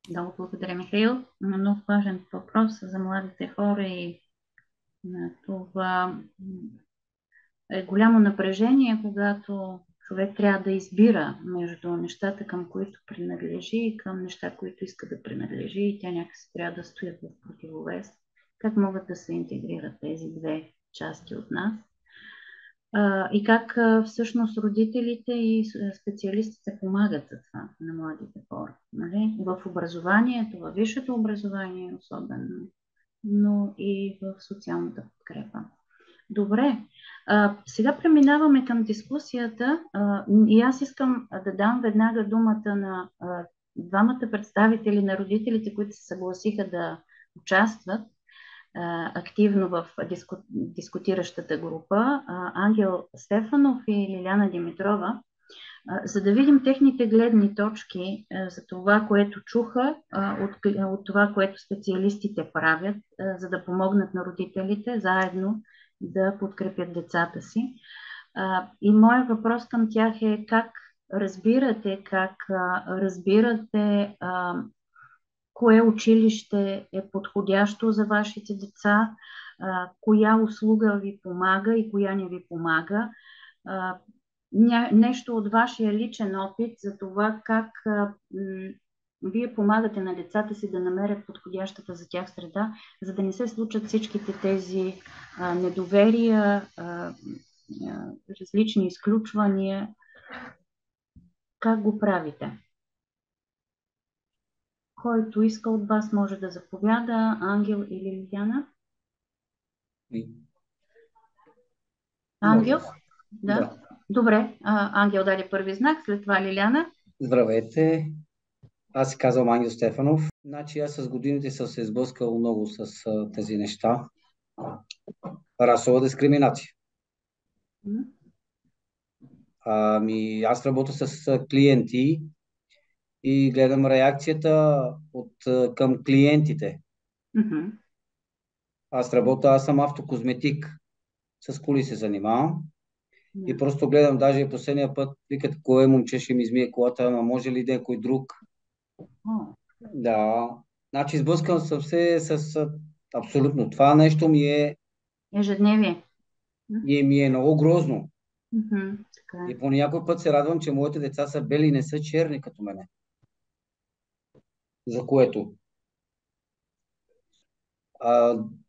Много благодаря, Михаил. Много важен въпрос за младите хора и това е голямо напрежение, когато човек трябва да избира между нещата, към които принадлежи и към неща, които иска да принадлежи, и тя някакси трябва да стоят в противовес. Как могат да се интегрират тези две части от нас? И как всъщност родителите и специалистите помагат за това на младите хора. Нали? В образованието, във висшето образование особено, но и в социалната подкрепа. Добре, сега преминаваме към дискусията и аз искам да дам веднага думата на двамата представители на родителите, които се съгласиха да участват активно в дискутиращата група, Ангел Стефанов и Лиляна Димитрова, за да видим техните гледни точки за това, което чуха, от това, което специалистите правят, за да помогнат на родителите заедно да подкрепят децата си. И моят въпрос към тях е как разбирате кое училище е подходящо за вашите деца, коя услуга ви помага и коя не ви помага. Нещо от вашия личен опит за това как вие помагате на децата си да намерят подходящата за тях среда, за да не се случат всичките тези недоверия, различни изключвания. Как го правите? Който иска от вас може да заповяда. Ангел или Лиляна? Ангел? Да. Добре. Ангел даде първи знак, след това Лиляна. Здравейте. Аз се казвам Ангел Стефанов. Значи аз с годините съм се сблъскал много с тези неща. Расова дискриминация. Аз работя с клиенти и гледам реакцията към клиентите. Аз съм автокозметик. С коли се занимавам. И просто гледам, даже и последния път, викат, кое момче ще ми измие колата, ама може ли някой друг? Да. Значи сблъскам съм се с абсолютно. Това нещо ми е... Ежедневие. И ми е много грозно. И по някой път се радвам, че моите деца са бели и не са черни като мене. За което?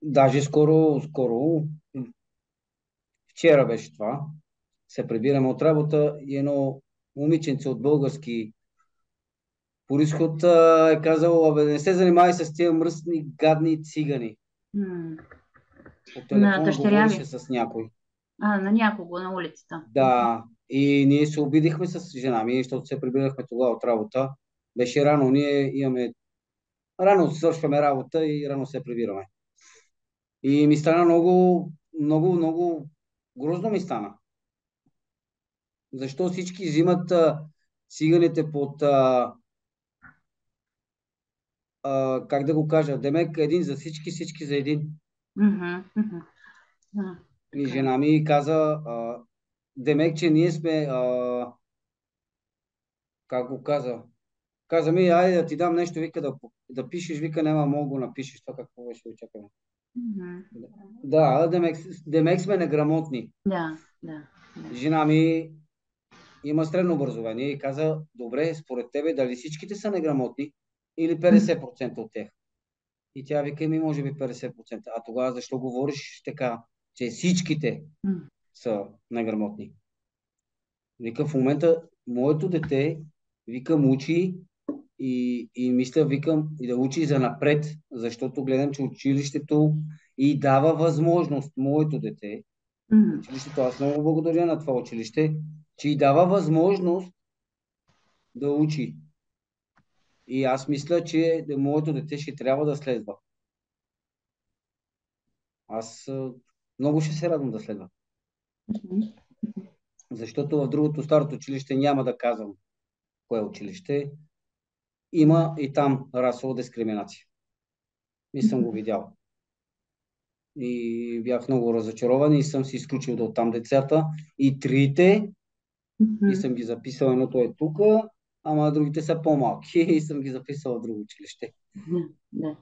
Даже скоро, вчера беше това, се прибираме от работа и едно момиченце от български произход е казало, не се занимавай с тия мръсни, гадни цигани. По телефона говореше с някой. На някого на улицата. Да, и ние се обидихме с жена ми, защото се прибирахме тогава от работа. беше рано. Ние имаме рано свършваме работа и рано се прибираме. И ми стана много, много, много грозно ми стана. Защо всички взимат циганите под, как да го кажа, демек един за всички, всички за един. Мгм, мгм. Да, И така е. жена ми каза, демек, че ние сме, как го каза, каза ми, айде да ти дам нещо, вика да пишеш, вика, няма мога го напишеш, това какво беше, очакваме. Мгм. Да, демек сме неграмотни. Да, да, да. Жена ми има средно образование и каза, добре, според тебе, дали всичките са неграмотни или 50% от тях? И тя вика, ми може би 50%. А тогава защо говориш така, че всичките М. са неграмотни? Вика, в момента моето дете, викам, учи и мисля, викам, и да учи за напред, защото гледам, че училището и дава възможност моето дете, М. училището, аз много благодаря на това училище, че и дава възможност да учи. И аз мисля, че моето дете ще трябва да следва. Аз много ще се радвам да следва. Мгм. Защото в другото старото училище няма да казвам кое училище. Има и там расова дискриминация. И съм го видял. И бях много разочарован и съм си изключил от там децата. И трите, Мгм. и съм ги записал, едното е тук, ама другите са по-малки и съм ги записал в друго училище. Да, да.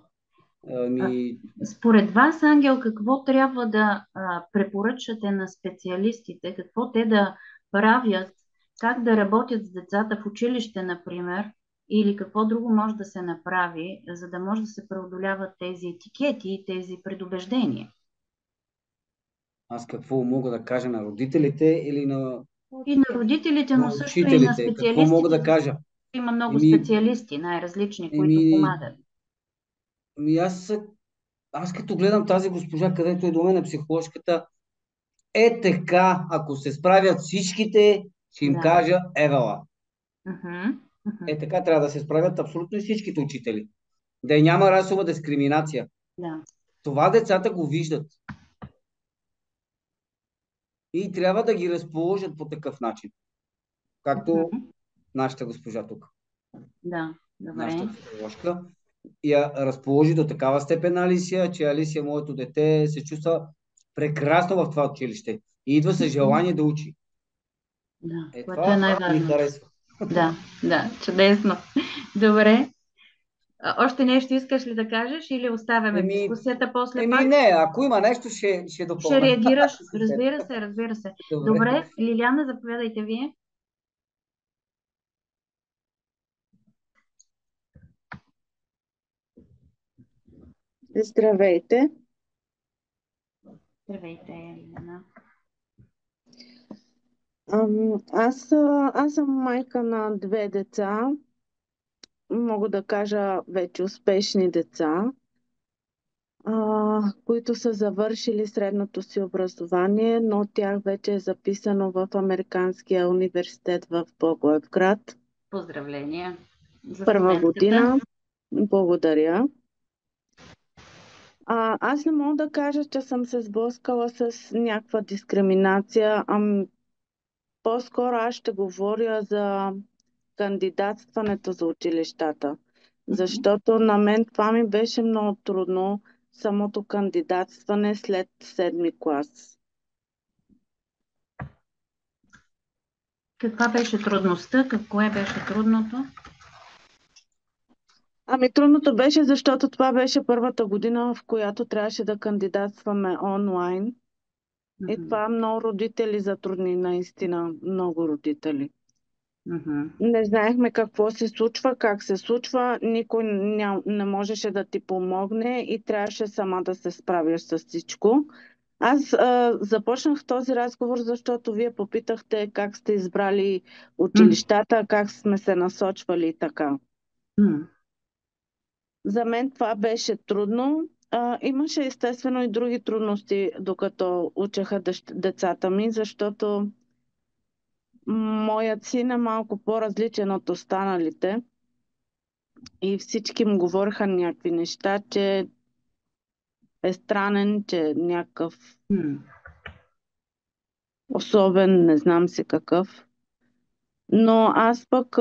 Ами, Според вас, Ангел, какво трябва да препоръчате на специалистите, какво те да правят, как да работят с децата в училище, например, или какво друго може да се направи, за да може да се преодоляват тези етикети и тези предубеждения? аз какво мога да кажа на родителите или И на родителите, но на също и на учителите? Какво мога специалистите, да кажа? има много Еми, специалисти, най-различни, които еми, помагат. еми аз като гледам тази госпожа, където е до мен психоложката, е така, ако се справят всичките, ще им Да. кажа евала. Мгм, мгм. Е така трябва да се справят абсолютно всичките учители. Да няма расова дискриминация. Да. Това децата го виждат. И трябва да ги разположат по такъв начин. Както Мгм. нашата госпожа тук, Да, добре. нашата психоложка. Я разположи до такава степен Алисия, че Алисия, моето дете, се чувства прекрасно в това училище. И идва с желание да учи. Да, Е, което е това ми най-важното. харесва. Да, да, чудесно. Добре. Още нещо искаш ли да кажеш или оставяме Еми, дискусията после пак? не, ако има нещо, ще Ще допълна. реагираш? Ще се Разбира сетя. се, разбира се. Добре. Добре, Лиляна, заповядайте вие. Здравейте! Здравейте, Лиляна. Аз съм майка на две деца, мога да кажа вече успешни деца, които са завършили средното си образование, но от тях вече е записано в Американския университет в Благоевград. Поздравления за Първа студентката. година. Благодаря. Аз не мога да кажа, че съм се сблъскала с някаква дискриминация, по-скоро аз ще говоря за кандидатстването за училищата. Защото на мен това ми беше много трудно, самото кандидатстване след седми клас. Каква беше трудността? Кое беше трудното? Трудното беше, защото това беше първата година, в която трябваше да кандидатстваме онлайн. И това много родители затрудни, наистина, много родители. Не знаехме какво се случва, как се случва, никой не можеше да ти помогне и трябваше сама да се справиш с всичко. Аз започнах този разговор, защото вие попитахте как сте избрали училищата, как сме се насочвали и така. За мен това беше трудно. Имаше естествено и други трудности, докато учеха децата ми, защото моят син е малко по-различен от останалите. и всички му говориха някакви неща, че е странен, че е някакъв особен, не знам си какъв. Но аз пък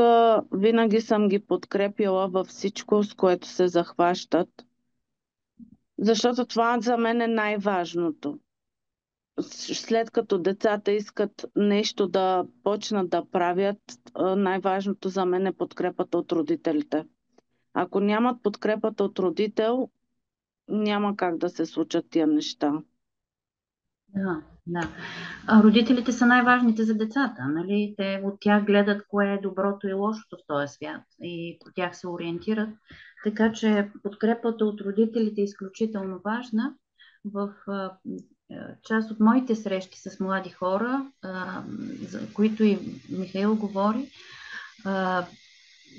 винаги съм ги подкрепила във всичко, с което се захващат, защото това за мен е най-важното. След като децата искат нещо да почнат да правят, най-важното за мен е подкрепата от родителите. Ако нямат подкрепата от родител, няма как да се случат тия неща. Да, да. А родителите са най-важните за децата, нали? Те от тях гледат кое е доброто и лошото в този свят и по тях се ориентират. Така че подкрепата от родителите е изключително важна. В част от моите срещи с млади хора, за които и Михаил говори,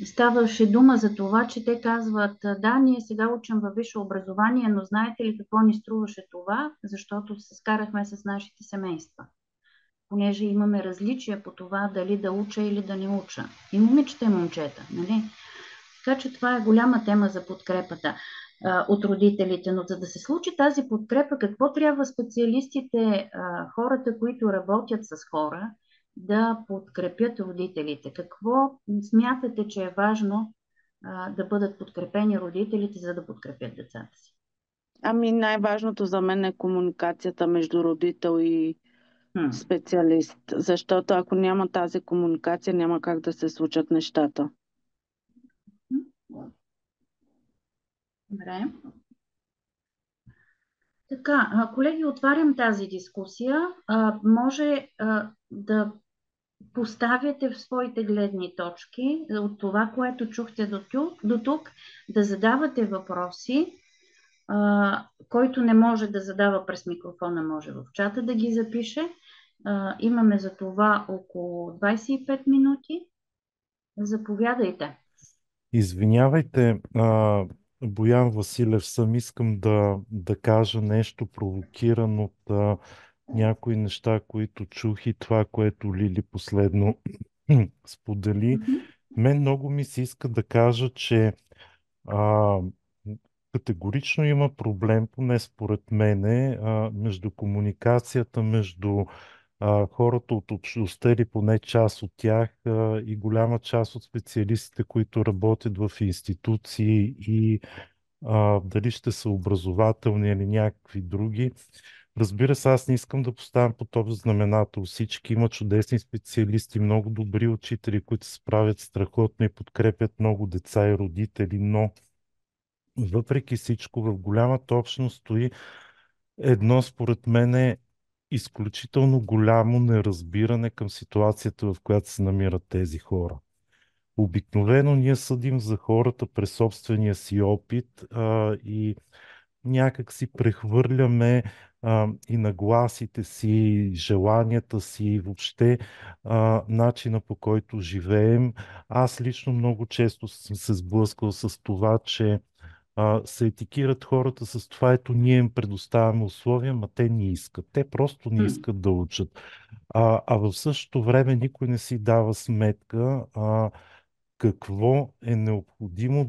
ставаше дума за това, че те казват: да, ние сега учим във висше образование, но знаете ли какво ни струваше това? Защото се скарахме с нашите семейства. Понеже имаме различия по това дали да уча или да не уча. И момичета и момчета, нали? Така че това е голяма тема за подкрепата от родителите. Но за да се случи тази подкрепа, какво трябва специалистите, хората, които работят с хора, да подкрепят родителите? Какво смятате, че е важно да бъдат подкрепени родителите, за да подкрепят децата си? Ами най-важното за мен е комуникацията между родител и специалист, защото ако няма тази комуникация, няма как да се случат нещата. Добре. Така, колеги, отварям тази дискусия. Може да поставяте в своите гледни точки от това, което чухте до тук, да задавате въпроси. Който не може да задава през микрофона, може в чата да ги запише. Имаме за това около 25 минути. Заповядайте. Извинявайте, Боян Василев, съм искам да кажа нещо провокиран от някои неща, които чух и това, което Лили последно сподели. Мен много ми се иска да кажа, че категорично има проблем, поне според мене, между комуникацията между хората от общността или поне част от тях и голяма част от специалистите, които работят в институции и дали ще са образователни или някакви други. Разбира се, аз не искам да поставям под общ знаменател. Всички има чудесни специалисти, много добри учители, които се справят страхотно и подкрепят много деца и родители, но въпреки всичко в голямата общност стои едно, според мен, е изключително голямо неразбиране към ситуацията, в която се намират тези хора. Обикновено ние съдим за хората през собствения си опит и някак си прехвърляме и нагласите си, желанията си, и въобще начина, по който живеем. Аз лично много често съм се сблъскал с това, че се етикират хората с това: ето ние им предоставяме условия, ма те не искат. Те просто не искат да учат. А в същото време никой не си дава сметка какво е необходимо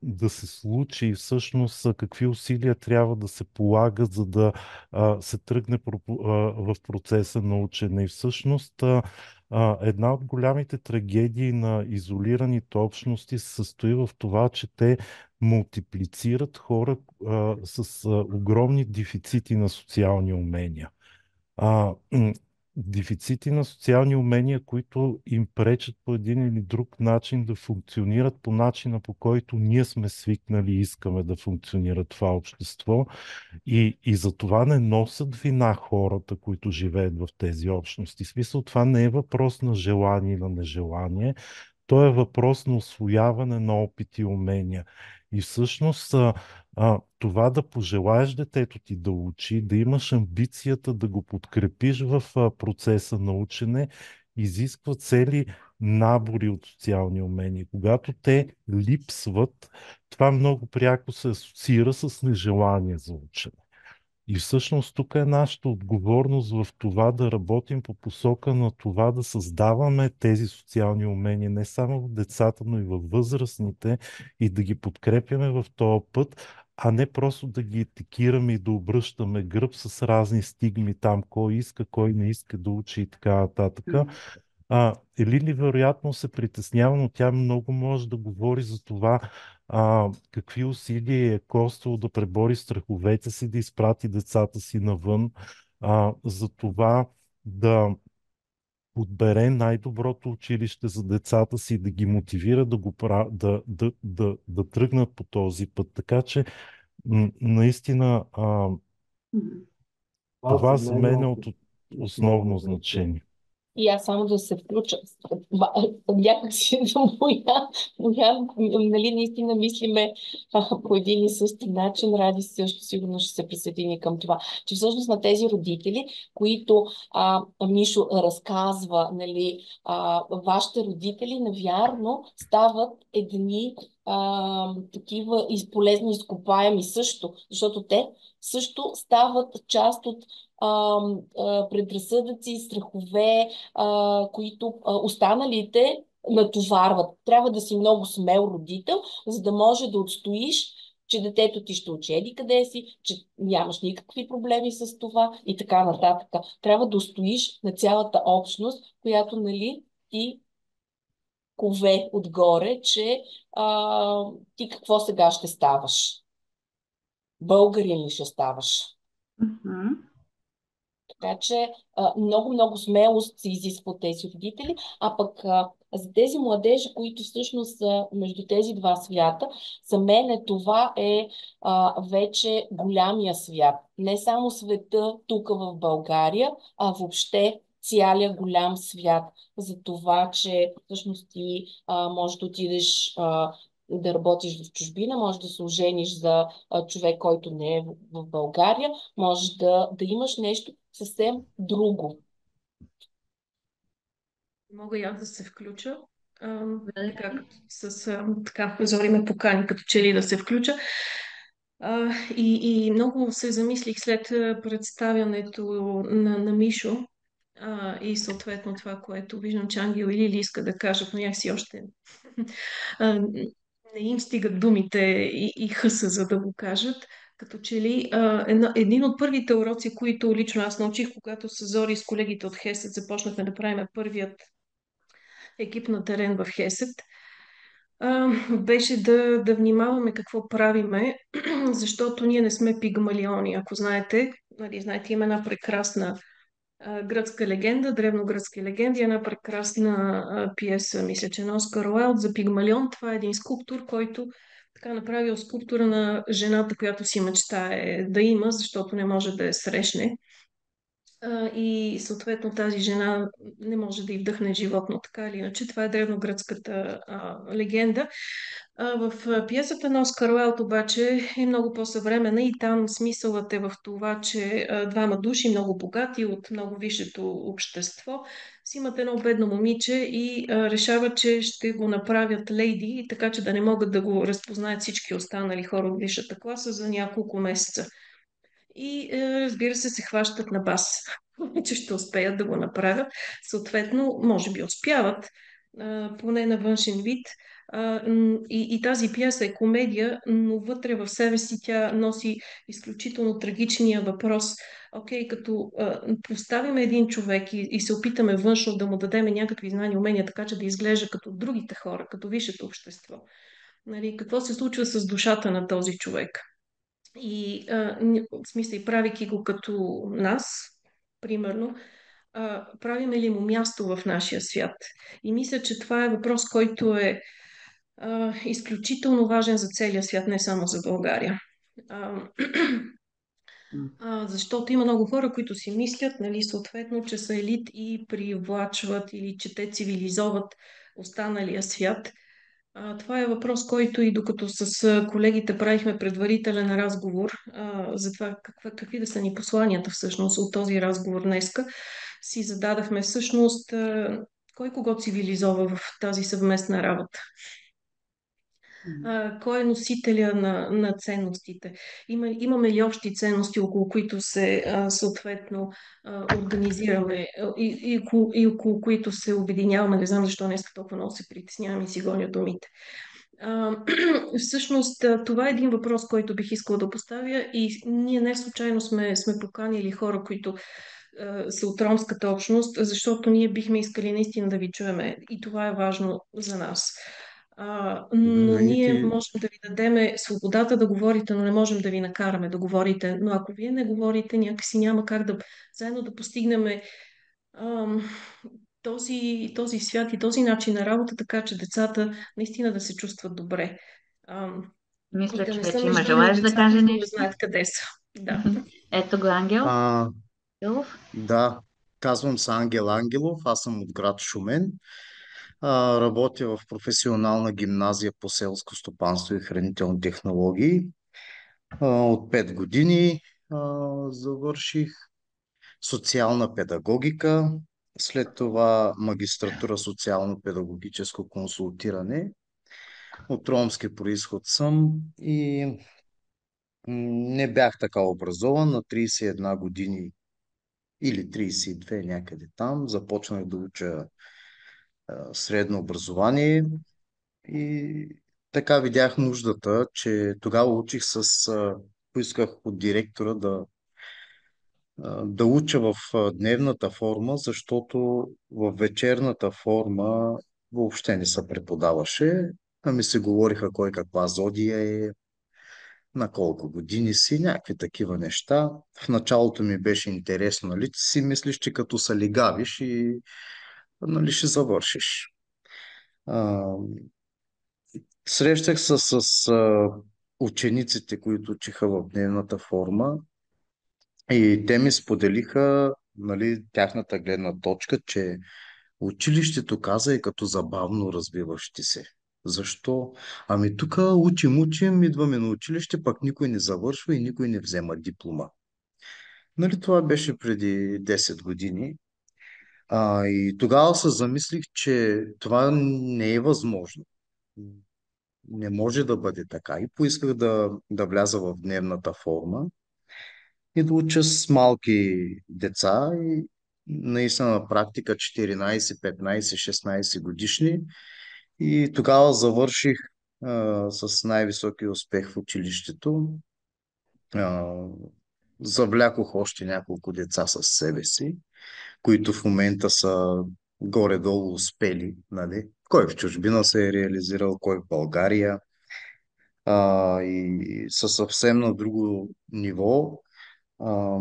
да се случи и всъщност какви усилия трябва да се полагат, за да се тръгне в процеса на учене. И всъщност една от голямите трагедии на изолираните общности се състои в това, че те мултиплицират хора с огромни дефицити на социални умения. Дефицити на социални умения, които им пречат по един или друг начин да функционират по начина, по който ние сме свикнали и искаме да функционира това общество. И за това не носят вина хората, които живеят в тези общности. В смисъл, това не е въпрос на желание или на нежелание, то е въпрос на усвояване на опит и умения. И всъщност това да пожелаеш детето ти да учи, да имаш амбицията да го подкрепиш в процеса на учене, изисква цели набори от социални умения. Когато те липсват, това много пряко се асоциира с нежелание за учене. И всъщност тук е нашата отговорност в това да работим по посока на това да създаваме тези социални умения не само в децата, но и във възрастните и да ги подкрепяме в този път, а не просто да ги етикираме и да обръщаме гръб с разни стигми там, кой иска, кой не иска да учи и така нататък. Лили вероятно се притеснява, но тя много може да говори за това какви усилия е коствало да пребори страховете си, да изпрати децата си навън, за това да подбере най-доброто училище за децата си, да ги мотивира да тръгнат по този път. Така че наистина това за мен е от основно значение. И аз само да се включа. Някак си нали, наистина мислиме по един и същи начин. Ради също сигурно ще се присъедини към това. Че всъщност на тези родители, които Мишо разказва, нали, вашите родители, навярно, стават едни такива полезни изкопаеми също, защото те също стават част от предразсъдъци, страхове, които останалите натоварват. Трябва да си много смел родител, за да може да отстоиш, че детето ти ще учи еди къде си, че нямаш никакви проблеми с това и така нататък. Трябва да устоиш на цялата общност, която, нали, ти кове отгоре, че ти какво сега ще ставаш? Българин ли ще ставаш? Така че много смелост се изисква от тези родители, а пък за тези младежи, които всъщност са между тези два свята, за мен това е вече голямия свят. Не само света тук в България, а въобще цялия голям свят. За това, че всъщност ти можеш да отидеш да работиш в чужбина, можеш да се ожениш за човек, който не е в България, можеш да имаш нещо съвсем друго. Мога и аз да се включа. Така, Зори ме покани като че ли да се включа. И много се замислих след представянето на Мишо и съответно това, което виждам, че Ангел и Лили иска да кажат, но някакси още не им стигат думите и хъса, за да го кажат. Като че ли един от първите уроци, които лично аз научих, когато с Зори и с колегите от Хесет започнахме да правим първият екип на терен в Хесет, беше да внимаваме какво правиме, защото ние не сме пигмалиони. Ако знаете, нали, знаете, има една прекрасна гръцка легенда, древногръцки легенди, една прекрасна пиеса, мисля, че на Оскар Уайлд за Пигмалион. Това е един скулптор, който така направил скулптура на жената, която си мечтае да има, защото не може да я срещне. И съответно тази жена не може да й вдъхне животно, така или иначе. Това е древногръцката легенда. В пиесата на Оскар Уайлд обаче е много по-съвременна и там смисълът е в това, че двама души, много богати от много висшето общество, си имат едно бедно момиче и решават, че ще го направят лейди, така че да не могат да го разпознаят всички останали хора от висшата класа за няколко месеца. И разбира се хващат на бас, че ще успеят да го направят. Съответно, може би успяват, поне на външен вид. И тази пиеса е комедия, но вътре в себе си тя носи изключително трагичния въпрос. Окей, като поставим един човек и се опитаме външно да му дадем някакви знания, умения, така че да изглежда като другите хора, като висшето общество. Нали, какво се случва с душата на този човек? И в смисъл, и правейки го като нас, примерно, правиме ли му място в нашия свят? И мисля, че това е въпрос, който е изключително важен за целия свят, не само за България. Защото има много хора, които си мислят, нали, съответно, че са елит и привлачват или че те цивилизоват останалия свят. Това е въпрос, който и докато с колегите правихме предварителен разговор за това какви да са ни посланията всъщност от този разговор днеска, си зададахме всъщност кой кого цивилизова в тази съвместна работа. кой е носителя на ценностите. Имаме ли общи ценности, около които се съответно организираме и около които се обединяваме. Не знам защо днес толкова много се притеснявам и си гоня думите. Всъщност, това е един въпрос, който бих искала да поставя и ние не случайно сме поканили хора, които са от ромската общност, защото ние бихме искали наистина да ви чуеме и това е важно за нас. Но ние можем да ви дадем свободата да говорите, но не можем да ви накараме да говорите. Но ако вие не говорите, някакси няма как да заедно да постигнем този свят и този начин на работа, така че децата наистина да се чувстват добре. И Мисля, да че не са вече има нуждани от желаеш да деца, каже които не нещо. знаят къде са. Да. Ето го Ангел. Ангелов. Да, казвам се Ангел Ангелов, аз съм от град Шумен. Работя в професионална гимназия по селско стопанство и хранителни технологии. От 5 години завърших социална педагогика, след това магистратура социално-педагогическо консултиране. От ромски происход съм и не бях така образован. На 31 години или 32 някъде там започнах да уча средно образование и така видях нуждата, че тогава учих поисках от директора да уча в дневната форма, защото в вечерната форма въобще не се преподаваше, а ми се говориха кой каква зодия е, на колко години си, някакви такива неща. В началото ми беше интересно, нали, си мислиш, че като са лигавиш и нали, ще завършиш. А, Срещах се с учениците, които учиха в дневната форма и те ми споделиха, нали, тяхната гледна точка, че училището каза е като забавно развиващи се. Защо? Ами тук учим, идваме на училище, пък никой не завършва и никой не взема диплома. Нали, това беше преди 10 години. И тогава се замислих, че това не е възможно. Не може да бъде така. И поисках да вляза в дневната форма и да уча с малки деца и наистина на практика 14, 15, 16 годишни. И тогава завърших с най-високи успех в училището. А, Завлякох още няколко деца със себе си, които в момента са горе-долу успели, нали? Кой в чужбина се е реализирал, кой в България. И са съвсем на друго ниво. А,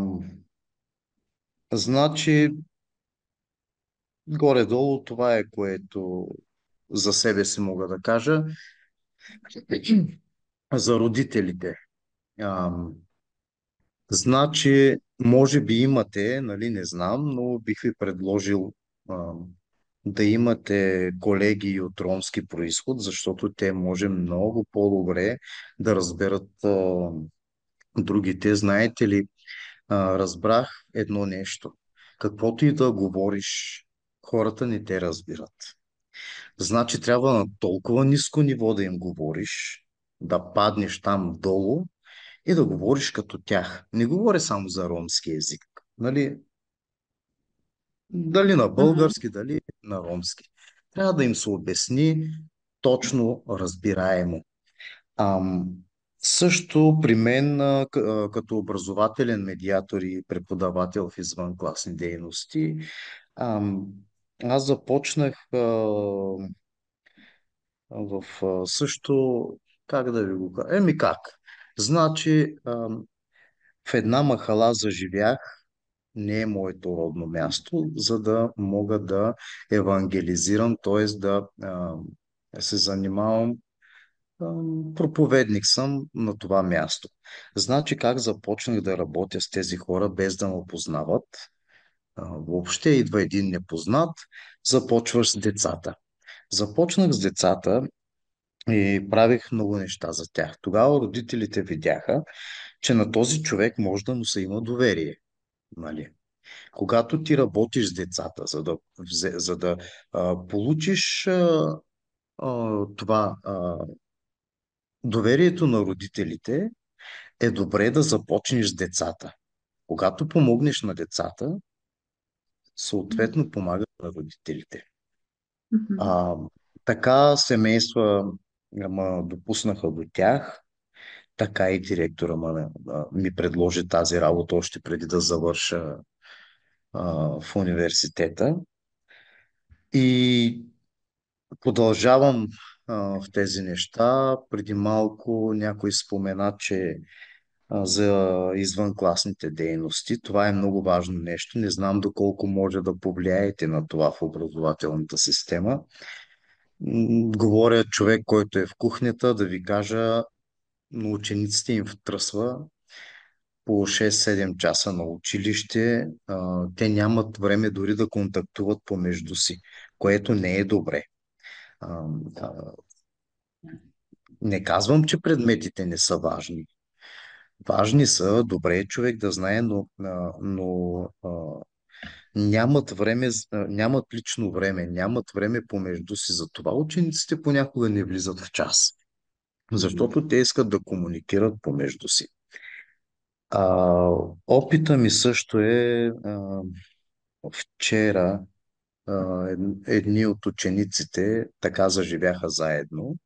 значи, горе-долу това е, което за себе си мога да кажа. За родителите. А, Значи, може би имате, нали, не знам, но бих ви предложил да имате колеги от ромски происход, защото те може много по-добре да разберат другите. Знаете ли, разбрах едно нещо. Каквото и да говориш, хората не те разбират. Значи трябва на толкова ниско ниво да им говориш, да паднеш там долу и да говориш като тях. Не говоря само за ромски език. Нали? Дали на български, дали на ромски. Трябва да им се обясни точно разбираемо. Ам, Също при мен, като образователен медиатор и преподавател в извънкласни дейности, ам, аз започнах също, как да ви го кажа? Еми как? Значи, в една махала заживях, не е моето родно място, за да мога да евангелизирам, т.е. да се занимавам, проповедник съм на това място. Значи как започнах да работя с тези хора без да ме опознават? Въобще идва един непознат, започваш с децата. Започнах с децата и правих много неща за тях. Тогава родителите видяха, че на този човек може да му се има доверие. Нали? Когато ти работиш с децата, за да получиш това доверието на родителите е добре да започнеш с децата. Когато помогнеш на децата, съответно помагат на родителите. Мгм. А, така семейства ме допуснаха до тях, така и директора ми предложи тази работа още преди да завърша в университета. И продължавам в тези неща. Преди малко някой спомена, че за извънкласните дейности. Това е много важно нещо. Не знам доколко може да повлияете на това в образователната система. Говоря човек, който е в кухнята, да ви кажа, на учениците им втръсва по 6-7 часа на училище. Те нямат време дори да контактуват помежду си, което не е добре. А, а, Не казвам, че предметите не са важни. Важни са, добре е човек да знае, но нямат време, нямат лично време, нямат време помежду си. За това учениците понякога не влизат в час, защото те искат да комуникират помежду си. Опита ми също е вчера едни от учениците така заживяха заедно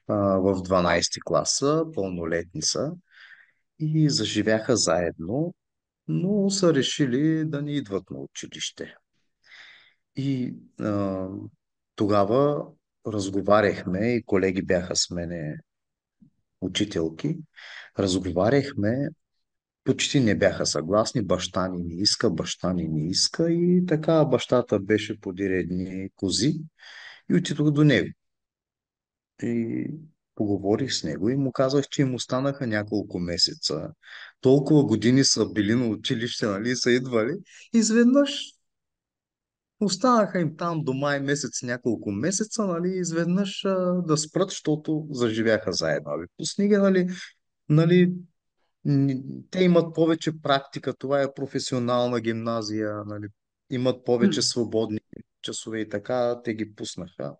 в 12 класа, пълнолетни са и заживяха заедно, но са решили да не идват на училище. И тогава разговаряхме, и колеги бяха с мене учителки, разговаряхме, почти не бяха съгласни, баща ни не иска, баща ни не иска, и така бащата беше подир едни кози и отидох до него. И поговорих с него и му казах, че им останаха няколко месеца. Толкова години са били на училище, нали, са идвали. Изведнъж останаха им там до май месец няколко месеца, нали, изведнъж да спрат, защото заживяха заедно. Пусни ги, нали, те имат повече практика, това е професионална гимназия, нали, имат повече свободни часове и така, те ги пуснаха.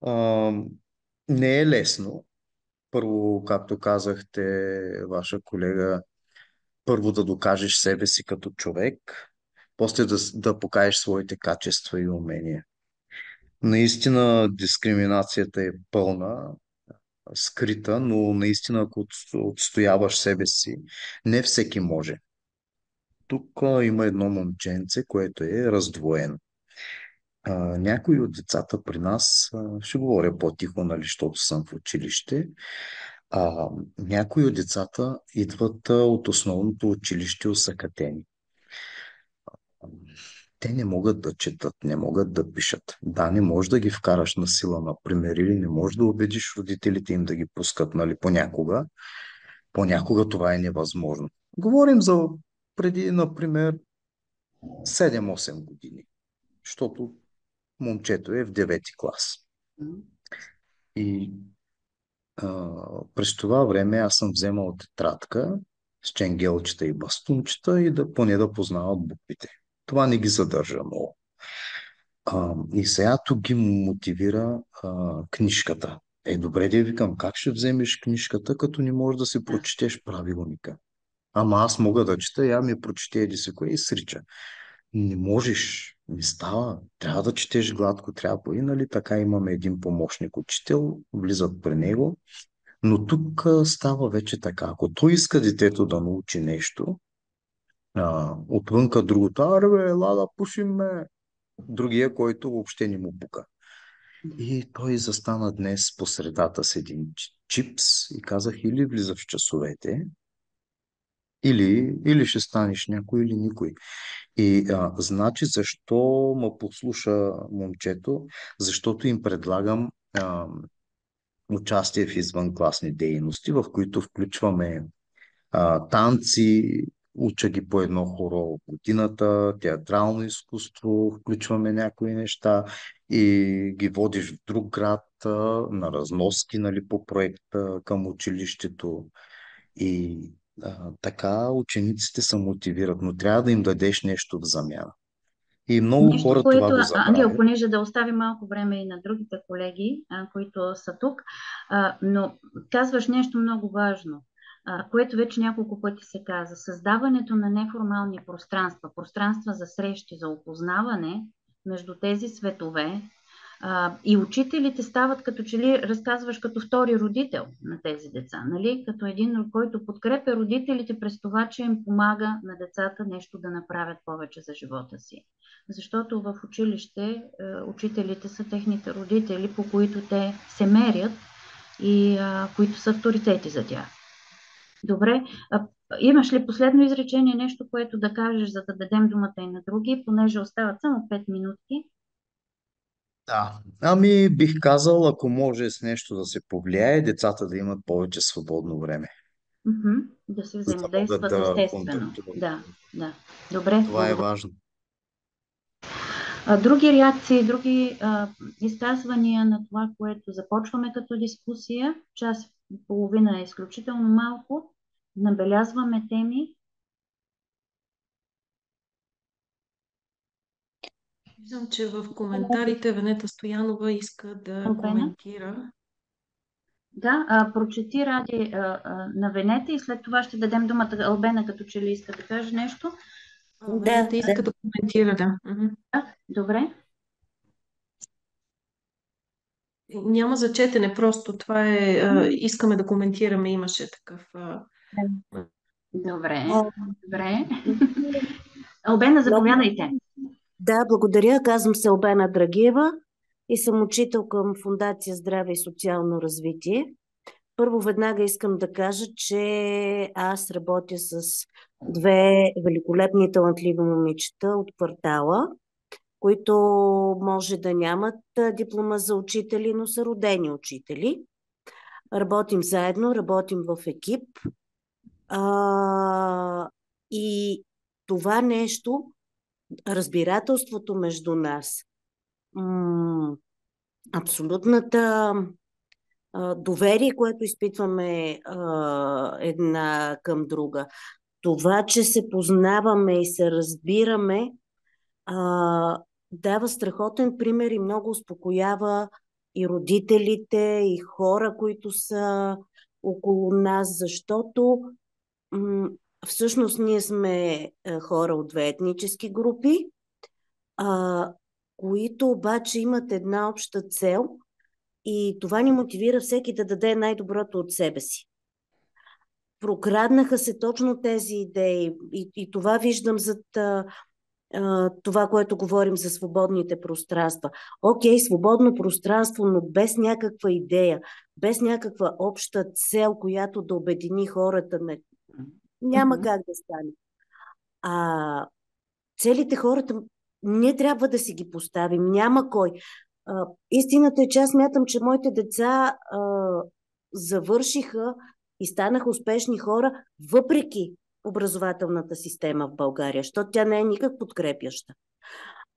А, Не е лесно. Първо, както казахте, ваша колега, първо да докажеш себе си като човек, после да покажеш своите качества и умения. Наистина дискриминацията е пълна, скрита, но наистина ако отстояваш себе си, не всеки може. Тук има едно момченце, което е раздвоено. Някои от децата при нас, ще говоря по-тихо, нали, защото съм в училище, някои от децата идват от основното училище усъкатени. Те не могат да четат, не могат да пишат. Да, не можеш да ги вкараш на сила, например, или не можеш да убедиш родителите им да ги пускат, нали, понякога. Понякога това е невъзможно. Говорим за преди, например, 7-8 години, защото момчето е в 9-ти клас. И през това време аз съм вземал тетрадка с ченгелчета и бастунчета и поне да познават буквите. Това не ги задържа много. И сега тук ги мотивира книжката. Добре да викам, как ще вземеш книжката, като не можеш да си прочетеш правилника? Ама аз мога да чета, я ми прочете еди си кое и срича. Не можеш, не става. Трябва да четеш гладко, трябва. И нали така имаме един помощник учител, влизат при него. Но тук става вече така. Ако той иска детето да научи нещо, отвънка другото, аре бе, ела да пушим ме. Другия, който въобще не му пука. И той застана днес по средата с един чипс и казах, или влиза в часовете, или ще станеш някой, или никой. И значи защо ме послуша момчето? Защото им предлагам участие в извънкласни дейности, в които включваме танци, уча ги по едно хоро в годината, театрално изкуство, включваме някои неща и ги водиш в друг град на разноски, нали, по проекта към училището. И така учениците се мотивират, но трябва да им дадеш нещо в замяна. И много Нещо, хора това което, го Ангел, забравят. понеже да оставим малко време и на другите колеги, които са тук, но казваш нещо много важно, което вече няколко пъти се каза. Създаването на неформални пространства, пространства за срещи, за опознаване между тези светове, и учителите стават като че ли разказваш като втори родител на тези деца, нали? Като един, който подкрепя родителите през това, че им помага на децата нещо да направят повече за живота си. Защото в училище учителите са техните родители, по които те се мерят и които са авторитети за тях. Добре, имаш ли последно изречение, нещо, което да кажеш, за да дадем думата и на други, понеже остават само 5 минутки? Да. Ами бих казал, ако може с нещо да се повлияе, децата да имат повече свободно време, Да се за да могат взаимодействат да естествено. контактуват. Да. Добре, Това е благодаря. важно. Други реакции, други изказвания на това, което започваме като дискусия. Час и половина е изключително малко. Набелязваме теми. Виждам, че в коментарите Венета Стоянова иска да Албена? коментира. Да, прочети Ради на Венета и след това ще дадем думата Албена, като че ли иска да каже нещо. Венета иска да коментира, да. Добре. Няма за четене, просто това е... искаме да коментираме, имаше такъв... Добре. Албена, заповядайте. Да, благодаря. Казвам се Албена Драгиева и съм учител към Фондация Здраве и социално развитие. Първо веднага искам да кажа, че аз работя с две великолепни талантливи момичета от квартала, които може да нямат диплома за учители, но са родени учители. Работим заедно, работим в екип. И това нещо, разбирателството между нас, абсолютната доверие, което изпитваме една към друга, това, че се познаваме и се разбираме, дава страхотен пример и много успокоява и родителите, и хора, които са около нас, защото всъщност ние сме хора от две етнически групи, които обаче имат една обща цел и това ни мотивира всеки да даде най-доброто от себе си. Прокраднаха се точно тези идеи и това виждам зад това, което говорим за свободните пространства. Окей, свободно пространство, но без някаква идея, без някаква обща цел, която да обедини хората, няма как да стане. Целите хората ние трябва да си ги поставим. Няма кой. Истината е, че аз смятам, че моите деца завършиха и станаха успешни хора, въпреки образователната система в България, защото тя не е никак подкрепяща.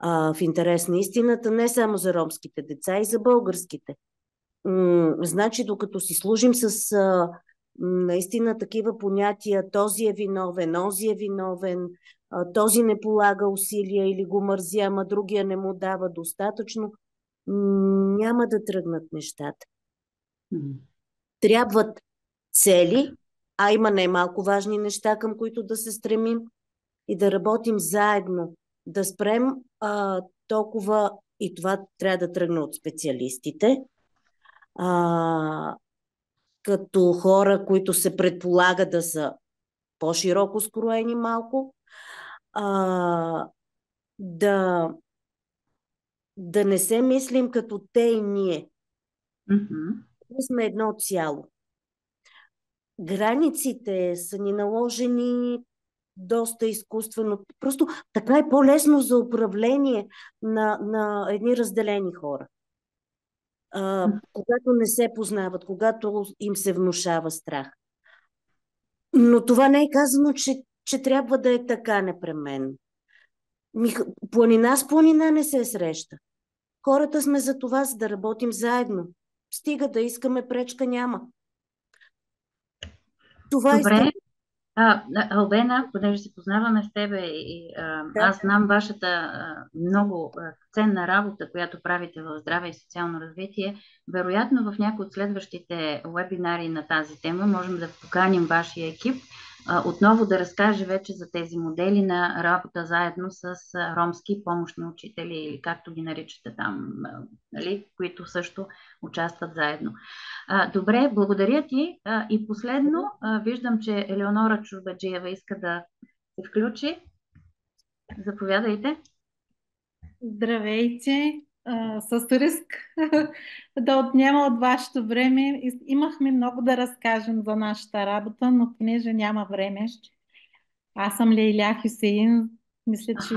В интерес на истината, не само за ромските деца, и за българските. Значи, докато си служим с наистина такива понятия, този е виновен, онзи е виновен, този не полага усилия или го мързи, ама другия не му дава достатъчно, няма да тръгнат нещата. Трябват цели, има най-малко важни неща, към които да се стремим и да работим заедно, да спрем толкова, и това трябва да тръгне от специалистите, като хора, които се предполага да са по-широко скроени малко, да не се мислим като те и ние. Ние сме едно цяло. Границите са ни наложени доста изкуствено. Просто така е по-лесно за управление на едни разделени хора. Когато не се познават, когато им се внушава страх. Но това не е казано, че трябва да е така непременно. Планина с планина не се среща. Хората сме за това, за да работим заедно. Стига да искаме, пречка няма. Това Добре. Албена, понеже се познаваме с тебе и аз знам вашата много ценна работа, която правите в здраве и социално развитие, вероятно в някои от следващите вебинари на тази тема можем да поканим вашия екип отново да разкаже вече за тези модели на работа заедно с ромски помощни учители или както ги наричате там, нали, които също участват заедно. Добре, благодаря ти. И последно, виждам, че Елеонора Чурбаджиева иска да се включи. Заповядайте. Здравейте! С риск да отнема от вашето време. Имахме много да разкажем за нашата работа, но понеже няма време, аз съм Лейля Хюсеин. Мисля, че...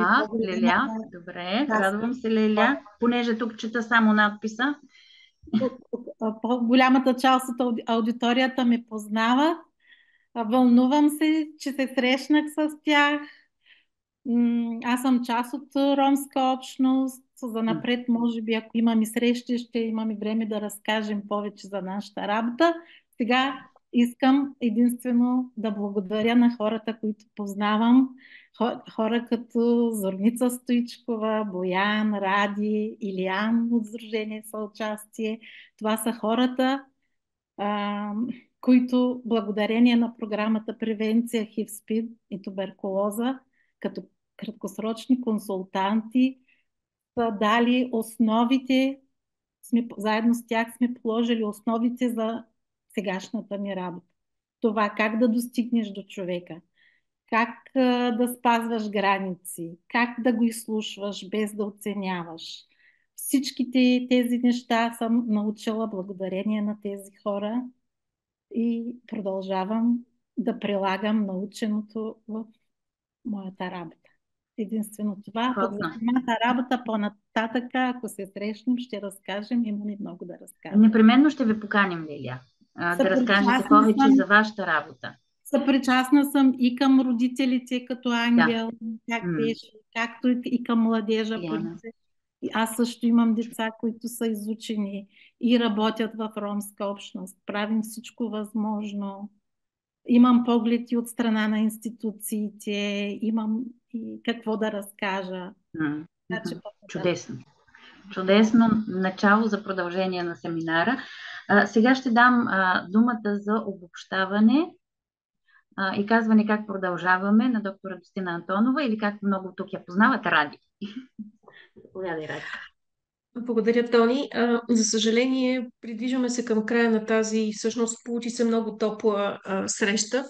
Лейля, добре. Радвам се, Лейля. Понеже тук чета само надписа. Голямата част от аудиторията ме познава. Вълнувам се, че се срещнах с тях. Аз съм част от ромска общност. За напред, може би, ако имаме срещи, ще имаме време да разкажем повече за нашата работа. Сега искам единствено да благодаря на хората, които познавам. Хора като Зорница Стоичкова, Боян, Ради, Илиян от Сдружение Съучастие. Това са хората, които благодарение на програмата Превенция ХИВ-СПИД и туберкулоза, като краткосрочни консултанти, са дали основите, заедно с тях сме положили основите за сегашната ми работа. Това как да достигнеш до човека, как да спазваш граници, как да го изслушваш без да оценяваш. Всичките тези неща съм научила благодарение на тези хора и продължавам да прилагам наученото в моята работа. Единствено това. Под моята работа по-нататък, ако се срещнем, ще разкажем. Имаме много да разкажем. Непременно ще ви поканим, Лилия, да разкажете повече за вашата работа. Съпричастна съм и към родителите като ангел, как беше, както и към младежа. Аз също имам деца, които са изучени и работят в ромска общност. Правим всичко възможно. Имам погледи от страна на институциите, имам и какво да разкажа. Чудесно. Чудесно начало за продължение на семинара. Сега ще дам думата за обобщаване и казване как продължаваме на доктор Радостина Антонова или както много тук я познават, Ради. Заповядай, Ради. Благодаря, Тони. За съжаление, придвижваме се към края на тази, всъщност получи се много топла среща.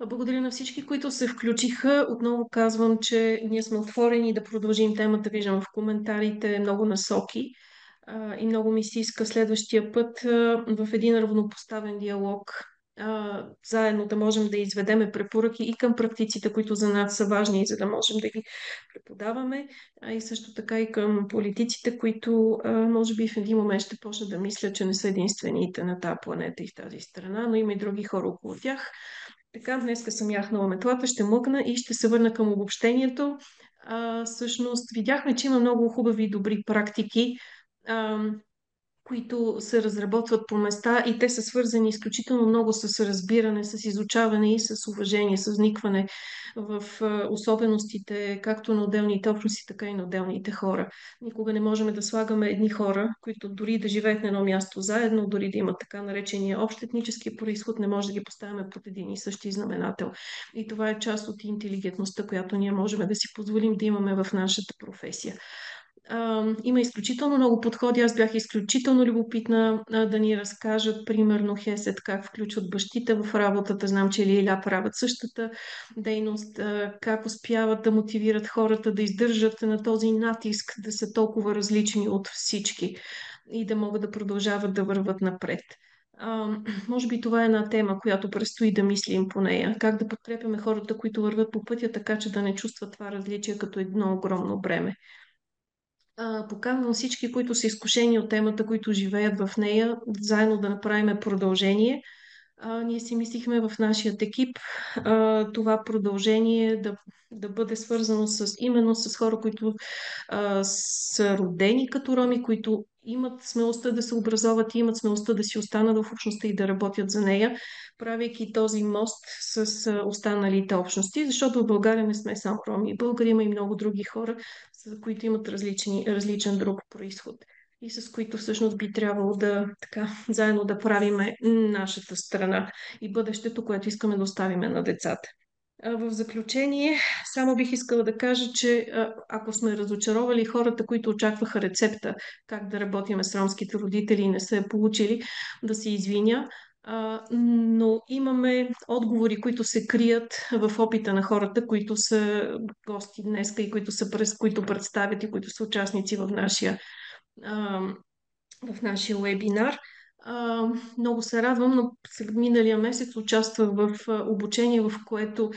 Благодаря на всички, които се включиха. Отново казвам, че ние сме отворени да продължим темата. Виждам в коментарите много насоки и много ми се иска следващия път в един равнопоставен диалог заедно да можем да изведеме препоръки и към практиците, които за нас са важни, за да можем да ги преподаваме, а и също така и към политиците, които може би в един момент ще почнат да мислят, че не са единствените на тази планета и в тази страна, но има и други хора около тях. Така, днеска съм яхнала метлата, ще мъкна и ще се върна към обобщението. Всъщност, видяхме, че има много хубави и добри практики, които се разработват по места и те са свързани изключително много с разбиране, с изучаване и с уважение, с вникване в особеностите както на отделните общности, така и на отделните хора. Никога не можем да слагаме едни хора, които дори да живеят на едно място заедно, дори да имат така наречения общ етнически произход, не може да ги поставяме под един и същи знаменател. И това е част от интелигентността, която ние можем да си позволим да имаме в нашата професия. Има изключително много подходи. Аз бях изключително любопитна да ни разкажат, примерно, Хесет, как включват бащите в работата. Знам, че Лиля правят същата дейност, как успяват да мотивират хората да издържат на този натиск, да са толкова различни от всички и да могат да продължават да върват напред. Може би това е една тема, която предстои да мислим по нея. Как да подкрепяме хората, които върват по пътя, така че да не чувстват това различие като едно огромно бреме. Поканвам всички, които са изкушени от темата, които живеят в нея, заедно да направим продължение. Ние си мислихме в нашия екип това продължение да бъде свързано именно с хора, които са родени като роми, които имат смелостта да се образоват и имат смелостта да си останат в общността и да работят за нея, правейки този мост с останалите общности, защото в България не сме само роми. В България има и много други хора, които имат различен друг происход и с които всъщност би трябвало заедно да правиме нашата страна и бъдещето, което искаме да оставиме на децата. В заключение, само бих искала да кажа, че ако сме разочаровали хората, които очакваха рецепта как да работим с ромските родители и не са я получили, да се извиня, но имаме отговори, които се крият в опита на хората, които са гости днес и които представят и които са участници в нашия вебинар. Много се радвам, но миналия месец участвах в обучение, в което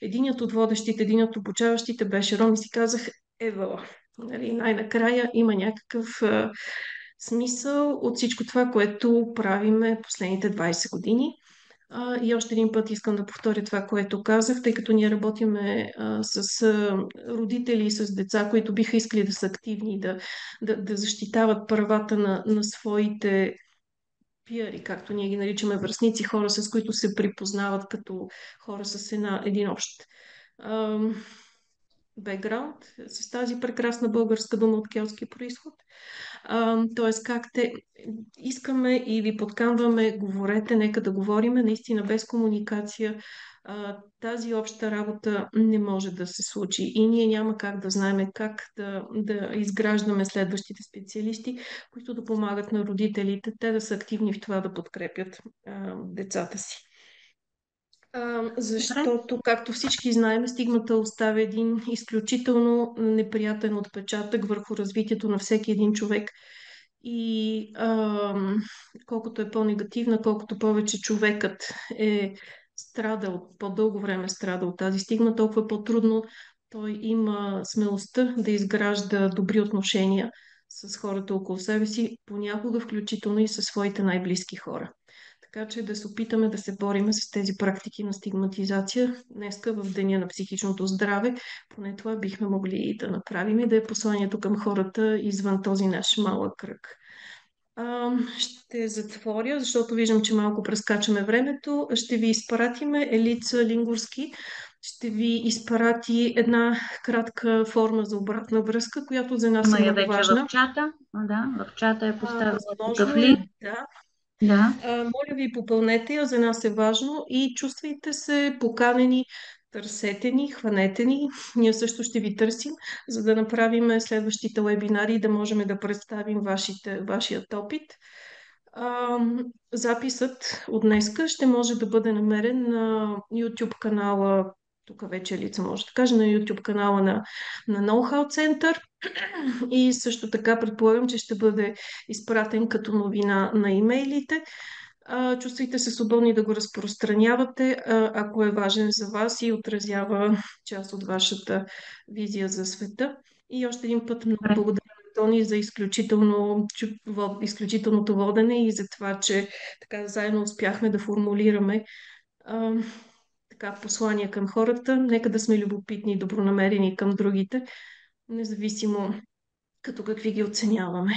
единият от водещите, единият от обучаващите беше ром и си казах, евала. Нали, най-накрая има някакъв смисъл от всичко това, което правиме последните 20 години. И още един път искам да повторя това, което казах, тъй като ние работиме с родители и с деца, които биха искали да са активни, да защитават правата на своите пиари, както ние ги наричаме връстници, хора, с които се припознават като хора с един общ бекграунд, с тази прекрасна българска дума от келтски происход. Тоест, как те искаме и ви подканваме, говорете, нека да говориме, наистина без комуникация. Тази обща работа не може да се случи и ние няма как да знаем как да изграждаме следващите специалисти, които да помагат на родителите, те да са активни в това да подкрепят децата си. Защото, както всички знаем, стигмата оставя един изключително неприятен отпечатък върху развитието на всеки един човек. И колкото е по-негативна, колкото повече човекът е страдал, по-дълго време страдал от тази стигма, толкова по-трудно той има смелостта да изгражда добри отношения с хората около себе си, понякога включително и със своите най-близки хора. Така че да се опитаме да се бориме с тези практики на стигматизация. Днеска в Деня на психичното здраве, поне това бихме могли да направим и да е посланието към хората извън този наш малък кръг. Ще затворя, защото виждам, че малко прескачаме времето. Ще ви изпратиме Елица Лингурски. Ще ви изпрати една кратка форма за обратна връзка, която за нас е много важна. В чата. Да, в чата е поставена такъв линк. Да. Да. Моля ви, попълнете я, за нас е важно и чувствайте се поканени, търсете ни, хванете ни. Ние също ще ви търсим, за да направим следващите вебинари и да можем да представим вашият опит. Записът от днеска ще може да бъде намерен на YouTube канала, тук вече лица може да каже, на YouTube канала на Know-how Center и също така предполагам, че ще бъде изпратен като новина на имейлите. Чувствайте се свободни да го разпространявате, ако е важен за вас и отразява част от вашата визия за света. И още един път много благодаря на Тони за изключителното водене и за това, че така заедно успяхме да формулираме послания към хората. Нека да сме любопитни и добронамерени към другите, независимо като какви ги оценяваме.